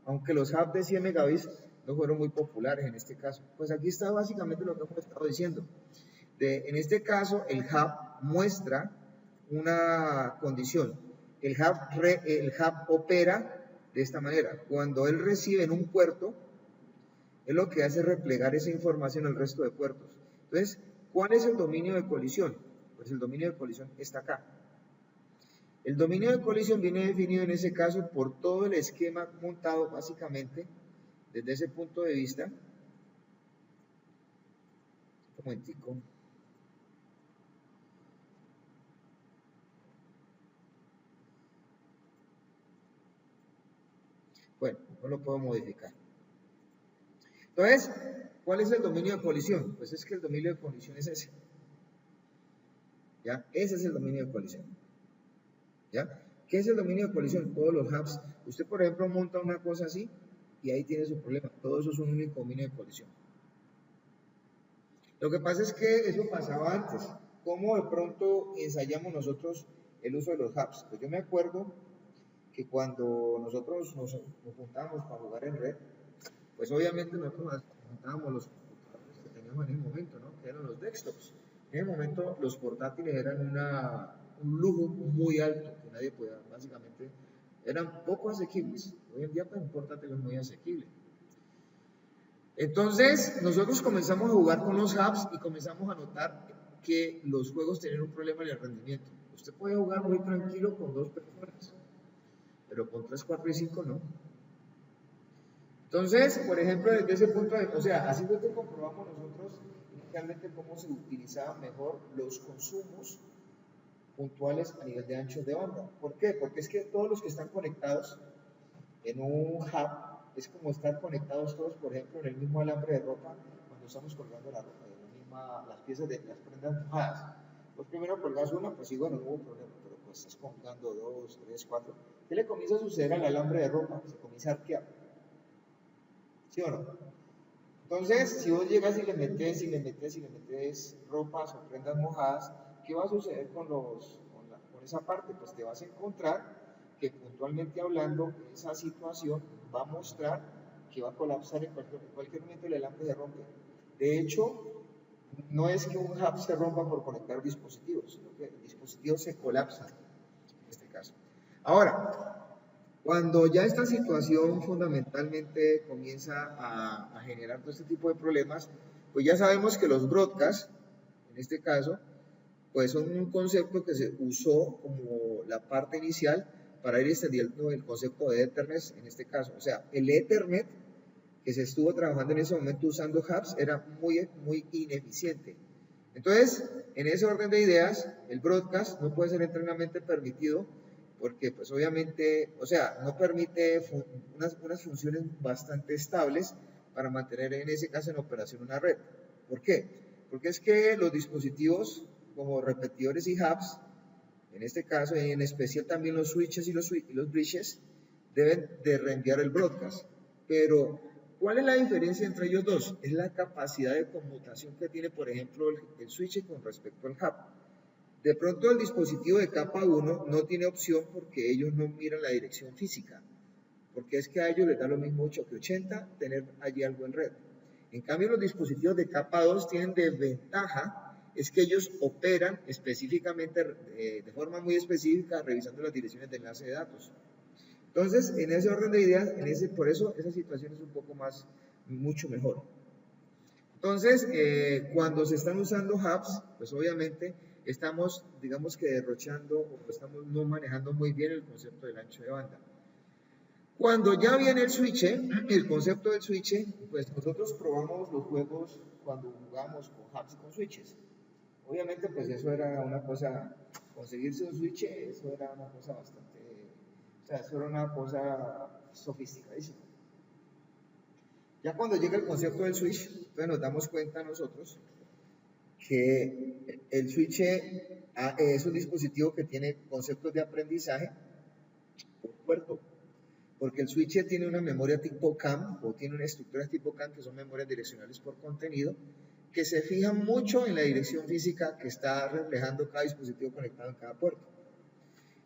aunque los hubs de 100 megabits no fueron muy populares en este caso. Pues aquí está básicamente lo que hemos estado diciendo. En este caso, el hub muestra una condición. El hub opera de esta manera. Cuando él recibe en un puerto, él lo que hace es replegar esa información al resto de puertos. Entonces, ¿cuál es el dominio de colisión? Pues el dominio de colisión está acá. El dominio de colisión viene definido en ese caso por todo el esquema montado básicamente desde ese punto de vista. Un momentico. Bueno, no lo puedo modificar. Entonces, ¿cuál es el dominio de colisión? Pues es que el dominio de colisión es ese. ¿Ya? Ese es el dominio de colisión. ¿Ya? ¿Qué es el dominio de colisión? Todos los hubs. Usted, por ejemplo, monta una cosa así y ahí tiene su problema. Todo eso es un único dominio de colisión. Lo que pasa es que eso pasaba antes. ¿Cómo de pronto ensayamos nosotros el uso de los hubs? Pues yo me acuerdo que cuando nosotros nos juntamos para jugar en red, pues obviamente nosotros juntábamos los computadores que teníamos en ese momento, ¿no? Que eran los desktops. En ese momento los portátiles eran un lujo muy alto, que nadie podía, básicamente, eran poco asequibles. Hoy en día pues un portátil es muy asequible. Entonces nosotros comenzamos a jugar con los hubs y comenzamos a notar que los juegos tenían un problema en el rendimiento. Usted puede jugar muy tranquilo con 2 personas, pero con 3, 4 y 5 no. Entonces, por ejemplo, desde ese punto de, o sea, así fue que comprobamos nosotros inicialmente cómo se utilizaban mejor los consumos puntuales a nivel de anchos de banda. ¿Por qué? Porque es que todos los que están conectados en un hub es como estar conectados todos, por ejemplo, en el mismo alambre de ropa cuando estamos colgando la ropa, las piezas de las prendas mojadas. Pues primero colgas una, pues sí, bueno, no hubo problema, pero pues estás colgando 2, 3, 4. ¿Qué le comienza a suceder al alambre de ropa? Se comienza a arquear. ¿Sí o no? Entonces, si vos llegas y le metes ropas o prendas mojadas, ¿qué va a suceder con esa parte? Pues te vas a encontrar que puntualmente hablando, esa situación va a mostrar que va a colapsar en cualquier momento el alambre se rompe. De hecho, no es que un hub se rompa por conectar dispositivos, sino que el dispositivo se colapsa en este caso. Ahora, cuando ya esta situación fundamentalmente comienza a generar todo este tipo de problemas, pues ya sabemos que los broadcasts, en este caso, pues son un concepto que se usó como la parte inicial para ir extendiendo el concepto de Ethernet en este caso. O sea, el Ethernet que se estuvo trabajando en ese momento usando hubs era muy ineficiente. Entonces, en ese orden de ideas, el broadcast no puede ser enteramente permitido porque pues obviamente, o sea, no permite unas funciones bastante estables para mantener en ese caso en operación una red. ¿Por qué? Porque es que los dispositivos como repetidores y hubs, en este caso, y en especial también los switches y los bridges, deben de reenviar el broadcast. Pero, ¿cuál es la diferencia entre ellos dos? Es la capacidad de conmutación que tiene, por ejemplo, el switch con respecto al hub. De pronto el dispositivo de capa 1 no tiene opción porque ellos no miran la dirección física, porque es que a ellos les da lo mismo 8 que 80 tener allí algo en red. En cambio los dispositivos de capa 2 tienen de ventaja, es que ellos operan específicamente, de forma muy específica, revisando las direcciones de enlace de datos. Entonces, en ese orden de ideas, por eso esa situación es un poco mucho mejor. Entonces, cuando se están usando hubs, pues obviamente estamos, digamos que derrochando o estamos no manejando muy bien el concepto del ancho de banda. Cuando ya viene el switch, el concepto del switch, pues nosotros probamos los juegos cuando jugamos con hubs y con switches. Obviamente, pues eso era una cosa, conseguirse un switch, eso era una cosa bastante, o sea, eso era una cosa sofisticadísima. Ya cuando llega el concepto del switch, entonces nos damos cuenta nosotros que el switch es un dispositivo que tiene conceptos de aprendizaje por puerto, porque el switch tiene una memoria tipo CAM o tiene una estructura tipo CAM que son memorias direccionales por contenido que se fijan mucho en la dirección física que está reflejando cada dispositivo conectado en cada puerto.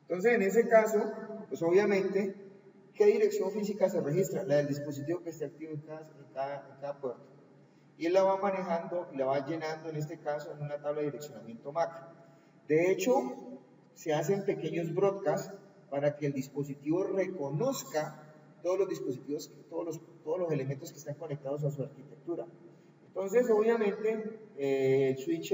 Entonces, en ese caso, pues obviamente, ¿qué dirección física se registra? La del dispositivo que esté activo en cada puerto. Y él la va manejando y la va llenando, en este caso, en una tabla de direccionamiento MAC. De hecho, se hacen pequeños broadcasts para que el dispositivo reconozca todos los dispositivos, todos los elementos que están conectados a su arquitectura. Entonces, obviamente, el switch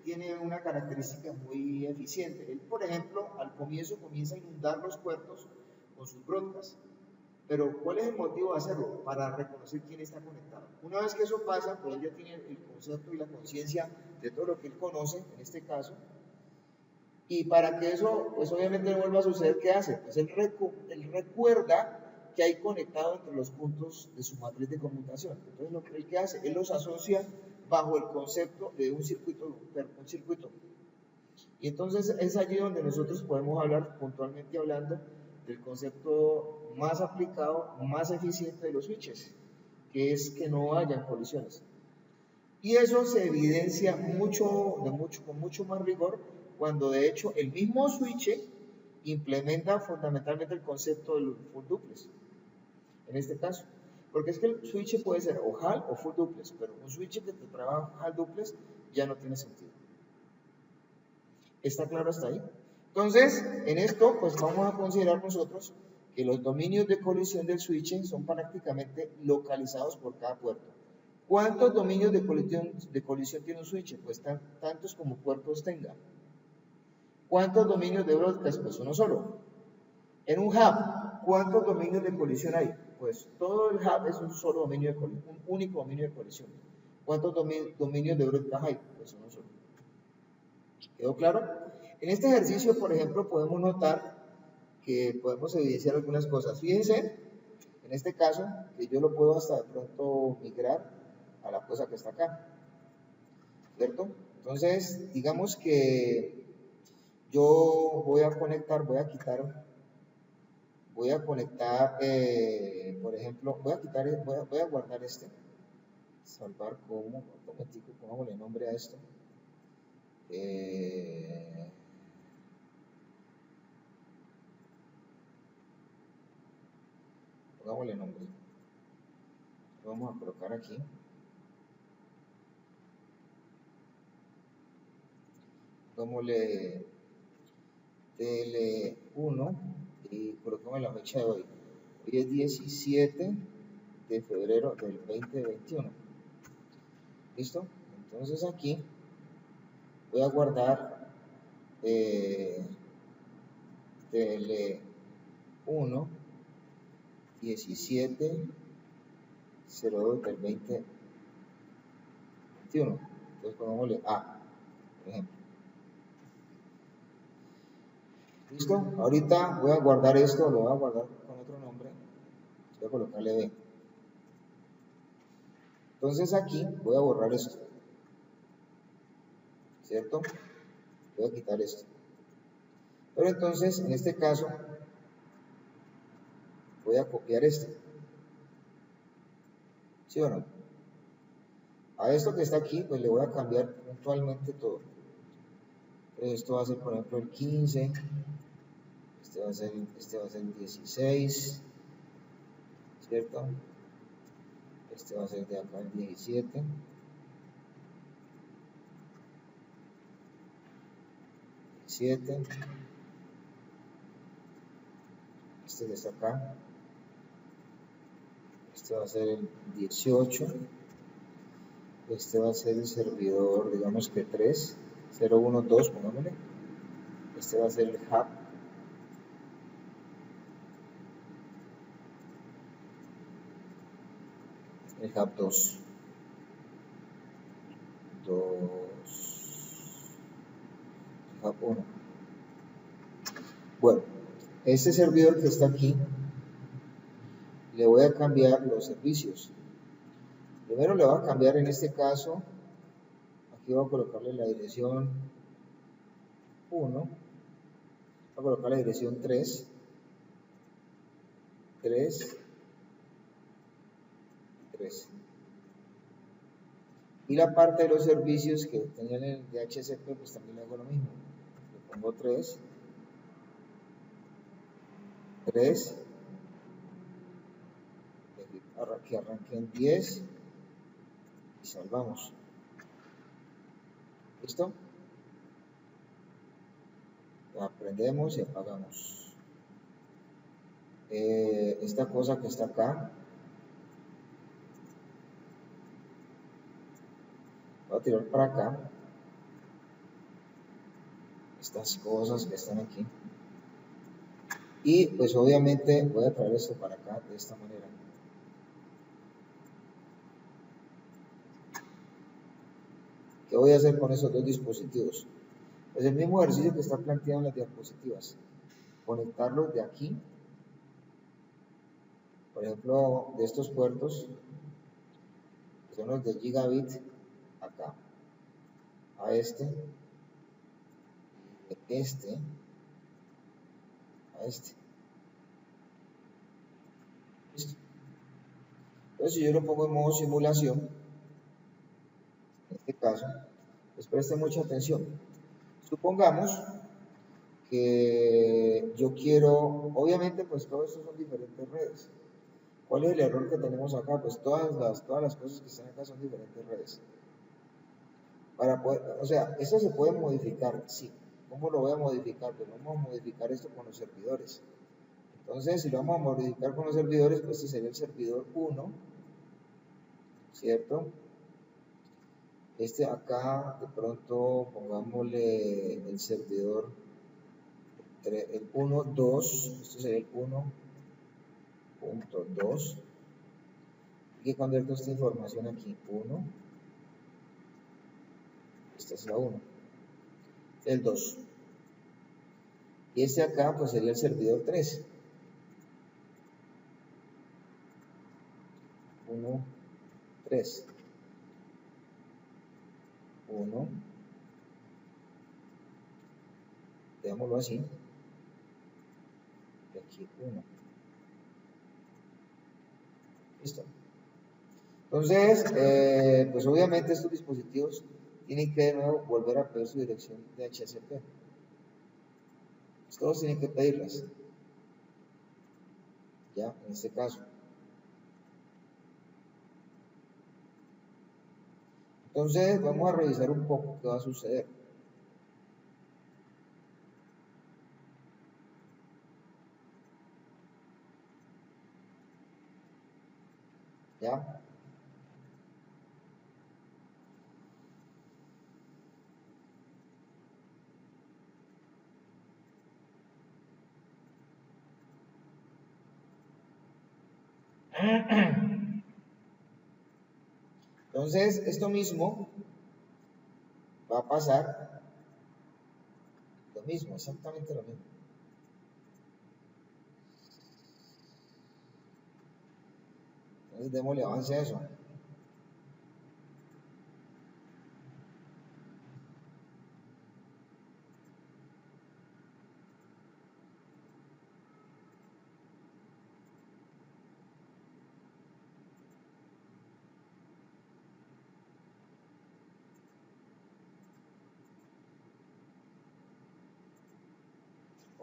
tiene una característica muy eficiente. Él, por ejemplo, al comienzo comienza a inundar los puertos con sus broadcasts. Pero, ¿cuál es el motivo de hacerlo? Para reconocer quién está conectado. Una vez que eso pasa, pues él ya tiene el concepto y la conciencia de todo lo que él conoce, en este caso. Y para que eso, pues obviamente no vuelva a suceder, ¿qué hace? Pues él recuerda que hay conectado entre los puntos de su matriz de conmutación. Entonces, lo que él que hace, él los asocia bajo el concepto de un circuito. Y entonces es allí donde nosotros podemos hablar, puntualmente hablando, del concepto más aplicado, más eficiente de los switches, que es que no hayan colisiones. Y eso se evidencia con mucho más rigor cuando de hecho el mismo switch implementa fundamentalmente el concepto del full duplex, en este caso. Porque es que el switch puede ser o HAL o full duplex, pero un switch que te trabaja HAL duplex ya no tiene sentido. ¿Está claro hasta ahí? Entonces, en esto, pues vamos a considerar nosotros que los dominios de colisión del switch son prácticamente localizados por cada puerto. ¿Cuántos dominios de colisión tiene un switch? Pues tantos como puertos tenga. ¿Cuántos dominios de broadcast? Pues uno solo. En un hub, ¿cuántos dominios de colisión hay? Pues todo el hub es un solo dominio de colisión, un único dominio de colisión. ¿Cuántos dominios de broadcast hay? Pues uno solo. ¿Quedó claro? En este ejercicio, por ejemplo, podemos notar que podemos evidenciar algunas cosas. Fíjense, en este caso, que yo lo puedo hasta de pronto migrar a la cosa que está acá, ¿cierto? Entonces, digamos que yo voy a conectar, voy a conectar, por ejemplo, voy a guardar este, salvar como, un momentico, pongámosle nombre a esto. Pongámosle nombre. Lo vamos a colocar aquí. Pongámosle TL1 y colocamos la fecha de hoy. Hoy es 17 de febrero del 2021. ¿Listo? Entonces aquí voy a guardar TL1 17/02 del 2021. Entonces pongámosle A, por ejemplo. ¿Listo? Ahorita voy a guardar esto, lo voy a guardar con otro nombre. Voy a colocarle B. Entonces aquí voy a borrar esto. ¿Cierto? Voy a quitar esto. Pero entonces, en este caso, voy a copiar este. ¿Sí o no? A esto que está aquí, pues le voy a cambiar puntualmente todo. Entonces, esto va a ser, por ejemplo, el 15. Este va a ser el 16. ¿Cierto? Este va a ser de acá el 17. 17. Este que está acá. Este va a ser el 18. Este va a ser el servidor, digamos que 3, 012, pongámosle. Este va a ser el hub. El hub 2. Hub 1. Bueno, este servidor que está aquí, le voy a cambiar los servicios. Primero le voy a cambiar en este caso, aquí voy a colocarle la dirección 1, voy a colocar la dirección 3, y 3. Y la parte de los servicios que tenían el DHCP, pues también le hago lo mismo. Le pongo 3, que arranque en 10 y salvamos. ¿Listo? Aprendemos y apagamos. Esta cosa que está acá, voy a tirar para acá. Estas cosas que están aquí. Y pues obviamente voy a traer esto para acá de esta manera. ¿Qué voy a hacer con esos dos dispositivos? Pues el mismo ejercicio que está planteado en las diapositivas. Conectarlos de aquí, por ejemplo, de estos puertos, que son los de gigabit, acá, a este, a este. ¿Listo? Entonces, si yo lo pongo en modo simulación, en este caso, pues preste mucha atención. Supongamos que yo quiero, obviamente pues todo esto son diferentes redes. ¿Cuál es el error que tenemos acá? Pues todas las cosas que están acá son diferentes redes. Para poder, o sea, esto se puede modificar, sí. ¿Cómo lo voy a modificar? Pues vamos a modificar esto con los servidores. Entonces, si lo vamos a modificar con los servidores, pues este sería el servidor 1, ¿cierto? Este acá, de pronto, pongámosle el servidor el 1, 2, esto sería el 1.2. Y convierto esta información aquí, 1, esta es la 1, el 2. Y este acá, pues sería el servidor 3. 1, 3. 1. Veámoslo así. Y aquí 1. Listo. Entonces, pues obviamente estos dispositivos tienen que de nuevo volver a pedir su dirección de DHCP. Pues todos tienen que pedirlas. Ya, en este caso. Entonces, vamos a revisar un poco qué va a suceder. ¿Ya? Entonces, esto mismo va a pasar lo mismo, exactamente lo mismo. Entonces, démosle avance a eso.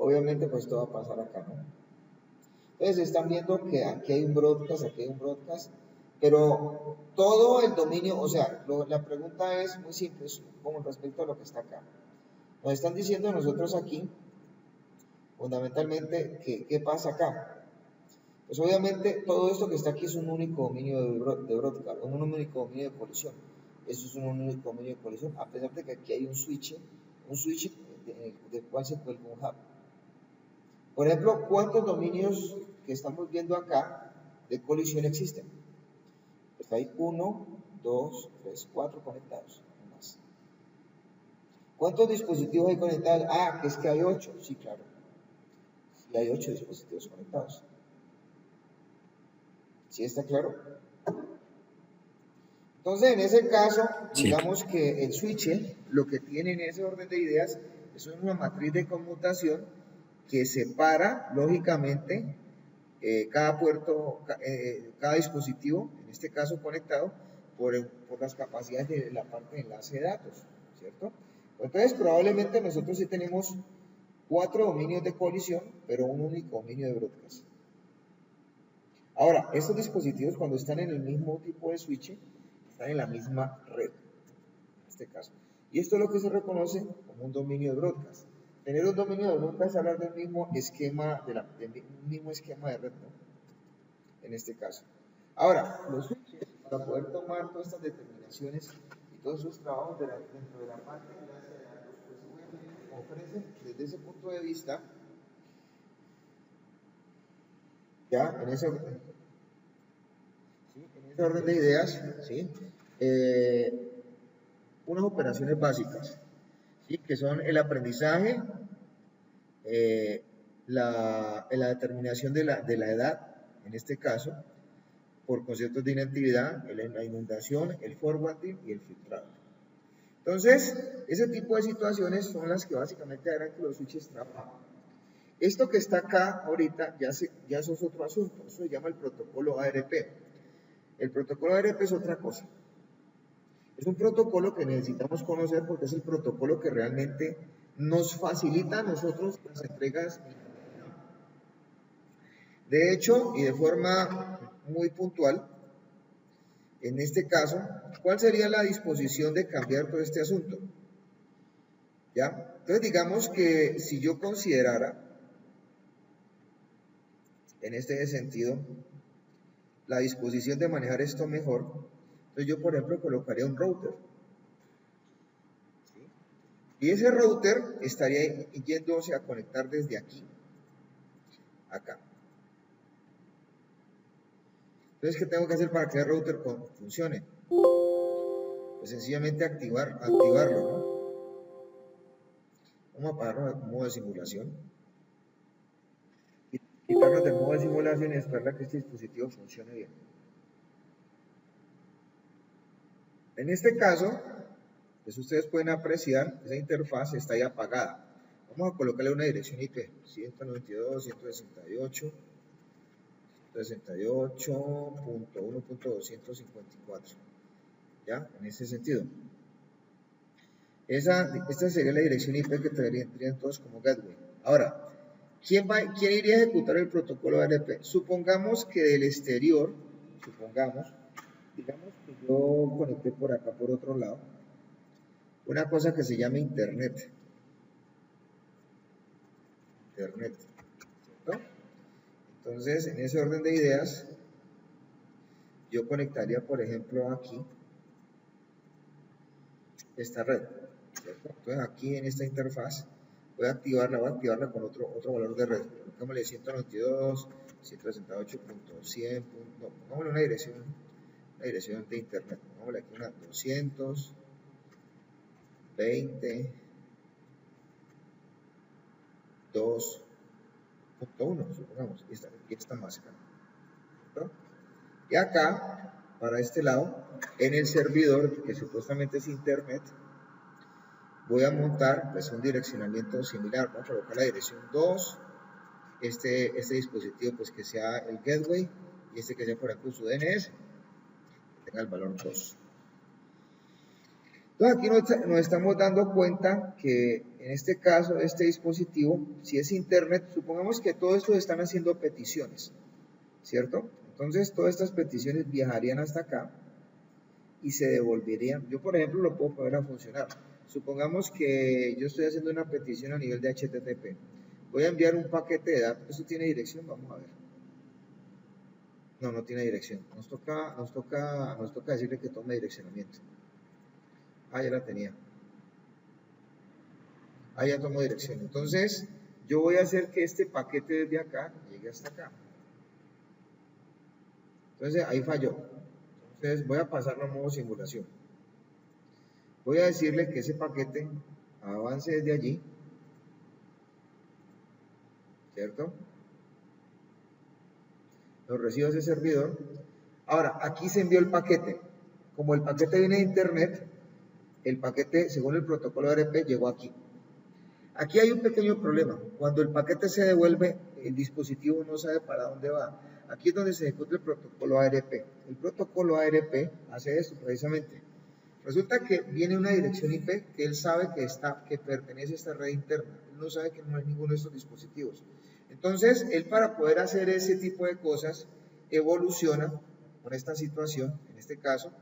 Obviamente, pues todo va a pasar acá, ¿no? Entonces, están viendo que aquí hay un broadcast, aquí hay un broadcast, pero todo el dominio, o sea, la pregunta es muy simple, con respecto a lo que está acá. Nos están diciendo nosotros aquí, fundamentalmente, ¿qué pasa acá? Pues obviamente todo esto que está aquí es un único dominio de broadcast, un único dominio de colisión. Eso es un único dominio de colisión, a pesar de que aquí hay un switch del cual se cuelga un hub. Por ejemplo, ¿cuántos dominios que estamos viendo acá de colisión existen? Pues hay 1, 2, 3, 4 conectados. No más. ¿Cuántos dispositivos hay conectados? Ah, que es que hay 8. Sí, claro. Sí, hay 8 dispositivos conectados. ¿Sí está claro? Entonces, en ese caso, Sí. digamos que el switch, lo que tiene en ese orden de ideas, es una matriz de conmutación que separa, lógicamente, cada puerto, cada dispositivo, en este caso conectado, por las capacidades de la parte de enlace de datos, ¿cierto? Entonces, probablemente nosotros sí tenemos 4 dominios de colisión, pero un único dominio de broadcast. Ahora, estos dispositivos cuando están en el mismo tipo de switch, están en la misma red, en este caso. Y esto es lo que se reconoce como un dominio de broadcast. Tener un dominio de broadcast es hablar del mismo esquema, un mismo esquema de red, ¿no? En este caso. Ahora, los switches, para poder tomar todas estas determinaciones y todos esos trabajos dentro de la parte de enlace de datos, pues obviamente ofrecen desde ese punto de vista, ya en ese orden de ideas, ¿sí? Unas operaciones básicas, ¿sí? Que son el aprendizaje, la determinación de la edad, en este caso, por conceptos de inactividad, la inundación, el forwarding y el filtrado. Entonces, ese tipo de situaciones son las que básicamente harán que los switches trabajen. Esto que está acá ahorita ya eso es otro asunto, eso se llama el protocolo ARP. El protocolo ARP es otra cosa. Es un protocolo que necesitamos conocer porque es el protocolo que realmente nos facilita a nosotros las entregas. De hecho, y de forma muy puntual, en este caso, ¿cuál sería la disposición de cambiar todo este asunto? ¿Ya? Entonces, digamos que si yo considerara, en este sentido, la disposición de manejar esto mejor, entonces yo, por ejemplo, colocaría un router. ¿Sí? Y ese router estaría yéndose a conectar desde aquí, acá. Entonces, ¿qué tengo que hacer para que el router funcione? Pues sencillamente activarlo, ¿no? Vamos a apagarlo en modo de simulación. Quitarnos del modo de simulación y esperar a que este dispositivo funcione bien. En este caso, pues ustedes pueden apreciar esa interfaz está ahí apagada. Vamos a colocarle una dirección IP, 192.168.1.254. ¿Ya? En ese sentido. Esta sería la dirección IP que tendrían todos como gateway. Ahora, ¿quién iría a ejecutar el protocolo ARP? Supongamos que del exterior, digamos que yo conecté por acá, por otro lado, una cosa que se llama Internet. ¿Cierto? Entonces, en ese orden de ideas, yo conectaría, por ejemplo, aquí, esta red. ¿Cierto? Entonces, aquí en esta interfaz, voy a activarla con otro valor de red. Pongámosle 192, 168.100, no, pongámosle una dirección de internet. Pongámosle aquí una 220.2.1, supongamos, y esta máscara. ¿Cierto? Y acá, para este lado, en el servidor, que supuestamente es internet, voy a montar pues, un direccionamiento similar. Vamos a colocar la dirección 2, este dispositivo pues que sea el gateway, y este que sea por ejemplo su DNS, que tenga el valor 2. Entonces aquí nos estamos dando cuenta que en este caso, este dispositivo, si es internet, supongamos que todo esto están haciendo peticiones, ¿cierto? Entonces todas estas peticiones viajarían hasta acá y se devolverían. Yo por ejemplo lo puedo poner a funcionar. Supongamos que yo estoy haciendo una petición a nivel de HTTP. Voy a enviar un paquete de datos. ¿Esto tiene dirección? Vamos a ver. No tiene dirección. Nos toca decirle que tome direccionamiento. Ya la tenía. Ya tomó dirección. Entonces, yo voy a hacer que este paquete desde acá llegue hasta acá. Entonces, ahí falló. Entonces, voy a pasarlo a modo simulación. Voy a decirle que ese paquete avance desde allí, ¿cierto? Lo recibo ese servidor. Ahora, aquí se envió el paquete. Como el paquete viene de internet, el paquete, según el protocolo ARP, llegó aquí. Aquí hay un pequeño problema. Cuando el paquete se devuelve, el dispositivo no sabe para dónde va. Aquí es donde se ejecuta el protocolo ARP. El protocolo ARP hace esto precisamente. Resulta que viene una dirección IP que él sabe que pertenece a esta red interna. Él no sabe que no es ninguno de estos dispositivos. Entonces, él para poder hacer ese tipo de cosas, evoluciona con esta situación, en este caso,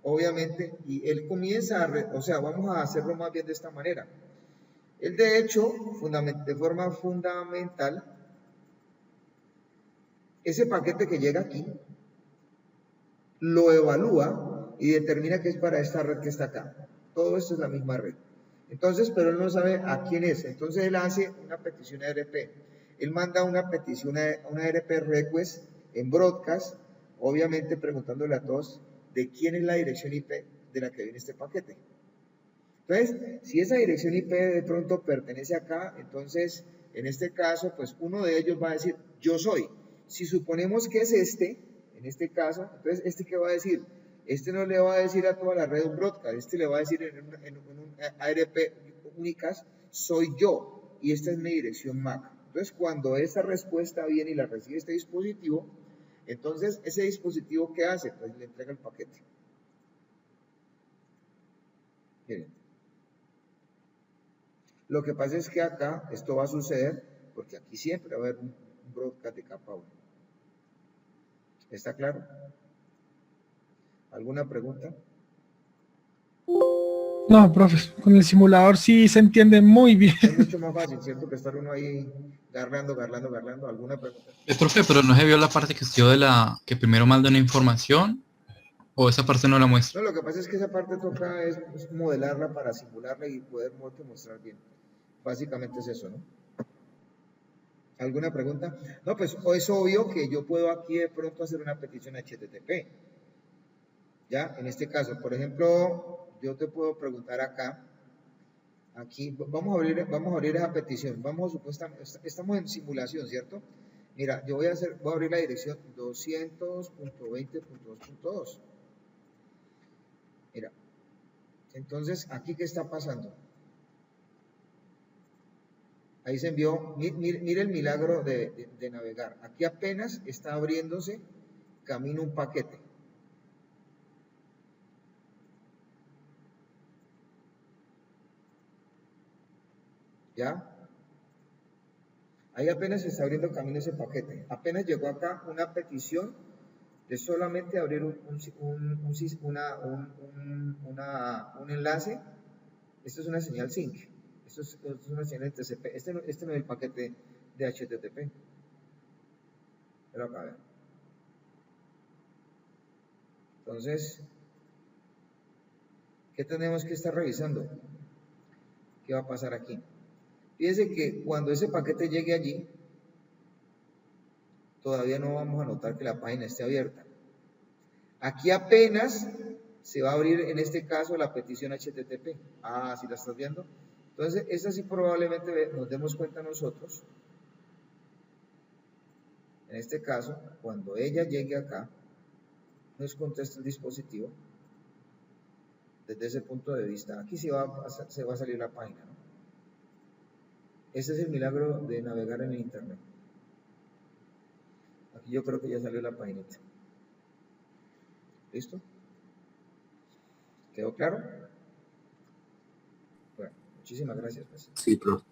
obviamente, y él comienza vamos a hacerlo más bien de esta manera. Él, de hecho, de forma fundamental, ese paquete que llega aquí, lo evalúa y determina que es para esta red que está acá. Todo esto es la misma red. Entonces, pero él no sabe a quién es. Entonces, él hace una petición a ARP. Él manda una petición a una ARP request en broadcast, obviamente preguntándole a todos de quién es la dirección IP de la que viene este paquete. Entonces, si esa dirección IP de pronto pertenece acá, entonces, en este caso, pues uno de ellos va a decir, yo soy. Si suponemos que es en este caso, entonces, ¿este qué va a decir? Este no le va a decir a toda la red un broadcast, este le va a decir en un ARP únicas, soy yo, y esta es mi dirección MAC. Entonces, cuando esa respuesta viene y la recibe este dispositivo, entonces, ese dispositivo, ¿qué hace? Pues le entrega el paquete. Miren. Lo que pasa es que acá esto va a suceder porque aquí siempre va a haber un broadcast de capa 1. ¿Está claro? ¿Alguna pregunta? No, profe, con el simulador sí se entiende muy bien. Es mucho más fácil, ¿cierto? Que estar uno ahí garlando. ¿Alguna pregunta? Profe, pero no se vio la parte que estudió de la que primero manda una información o esa parte no la muestra. No, lo que pasa es que esa parte toca es modelarla para simularla y poder mostrar bien. Básicamente es eso, ¿no? ¿Alguna pregunta? No, pues es obvio que yo puedo aquí de pronto hacer una petición HTTP. Ya, en este caso, por ejemplo, yo te puedo preguntar acá, aquí, vamos a abrir esa petición. Supuestamente, estamos en simulación, ¿cierto? Mira, voy a abrir la dirección 200.20.2.2. Mira, entonces, ¿aquí qué está pasando? Ahí se envió, mire el milagro de navegar. Aquí apenas está abriéndose camino un paquete. ¿Ya? Ahí apenas se está abriendo camino ese paquete. Apenas llegó acá una petición de solamente abrir un enlace. Esto es una señal sync. Esto es una señal de TCP. Este no es el paquete de HTTP. Pero acá, a ver. Entonces, ¿qué tenemos que estar revisando? ¿Qué va a pasar aquí? Fíjense que cuando ese paquete llegue allí, todavía no vamos a notar que la página esté abierta. Aquí apenas se va a abrir, en este caso, la petición HTTP. Ah, ¿sí la estás viendo? Entonces, esa sí probablemente nos demos cuenta nosotros. En este caso, cuando ella llegue acá, nos contesta el dispositivo. Desde ese punto de vista, aquí se va a salir la página, ¿no? Ese es el milagro de navegar en el internet. Aquí yo creo que ya salió la paginita. ¿Listo? ¿Quedó claro? Bueno, muchísimas gracias. Pues. Sí, profe.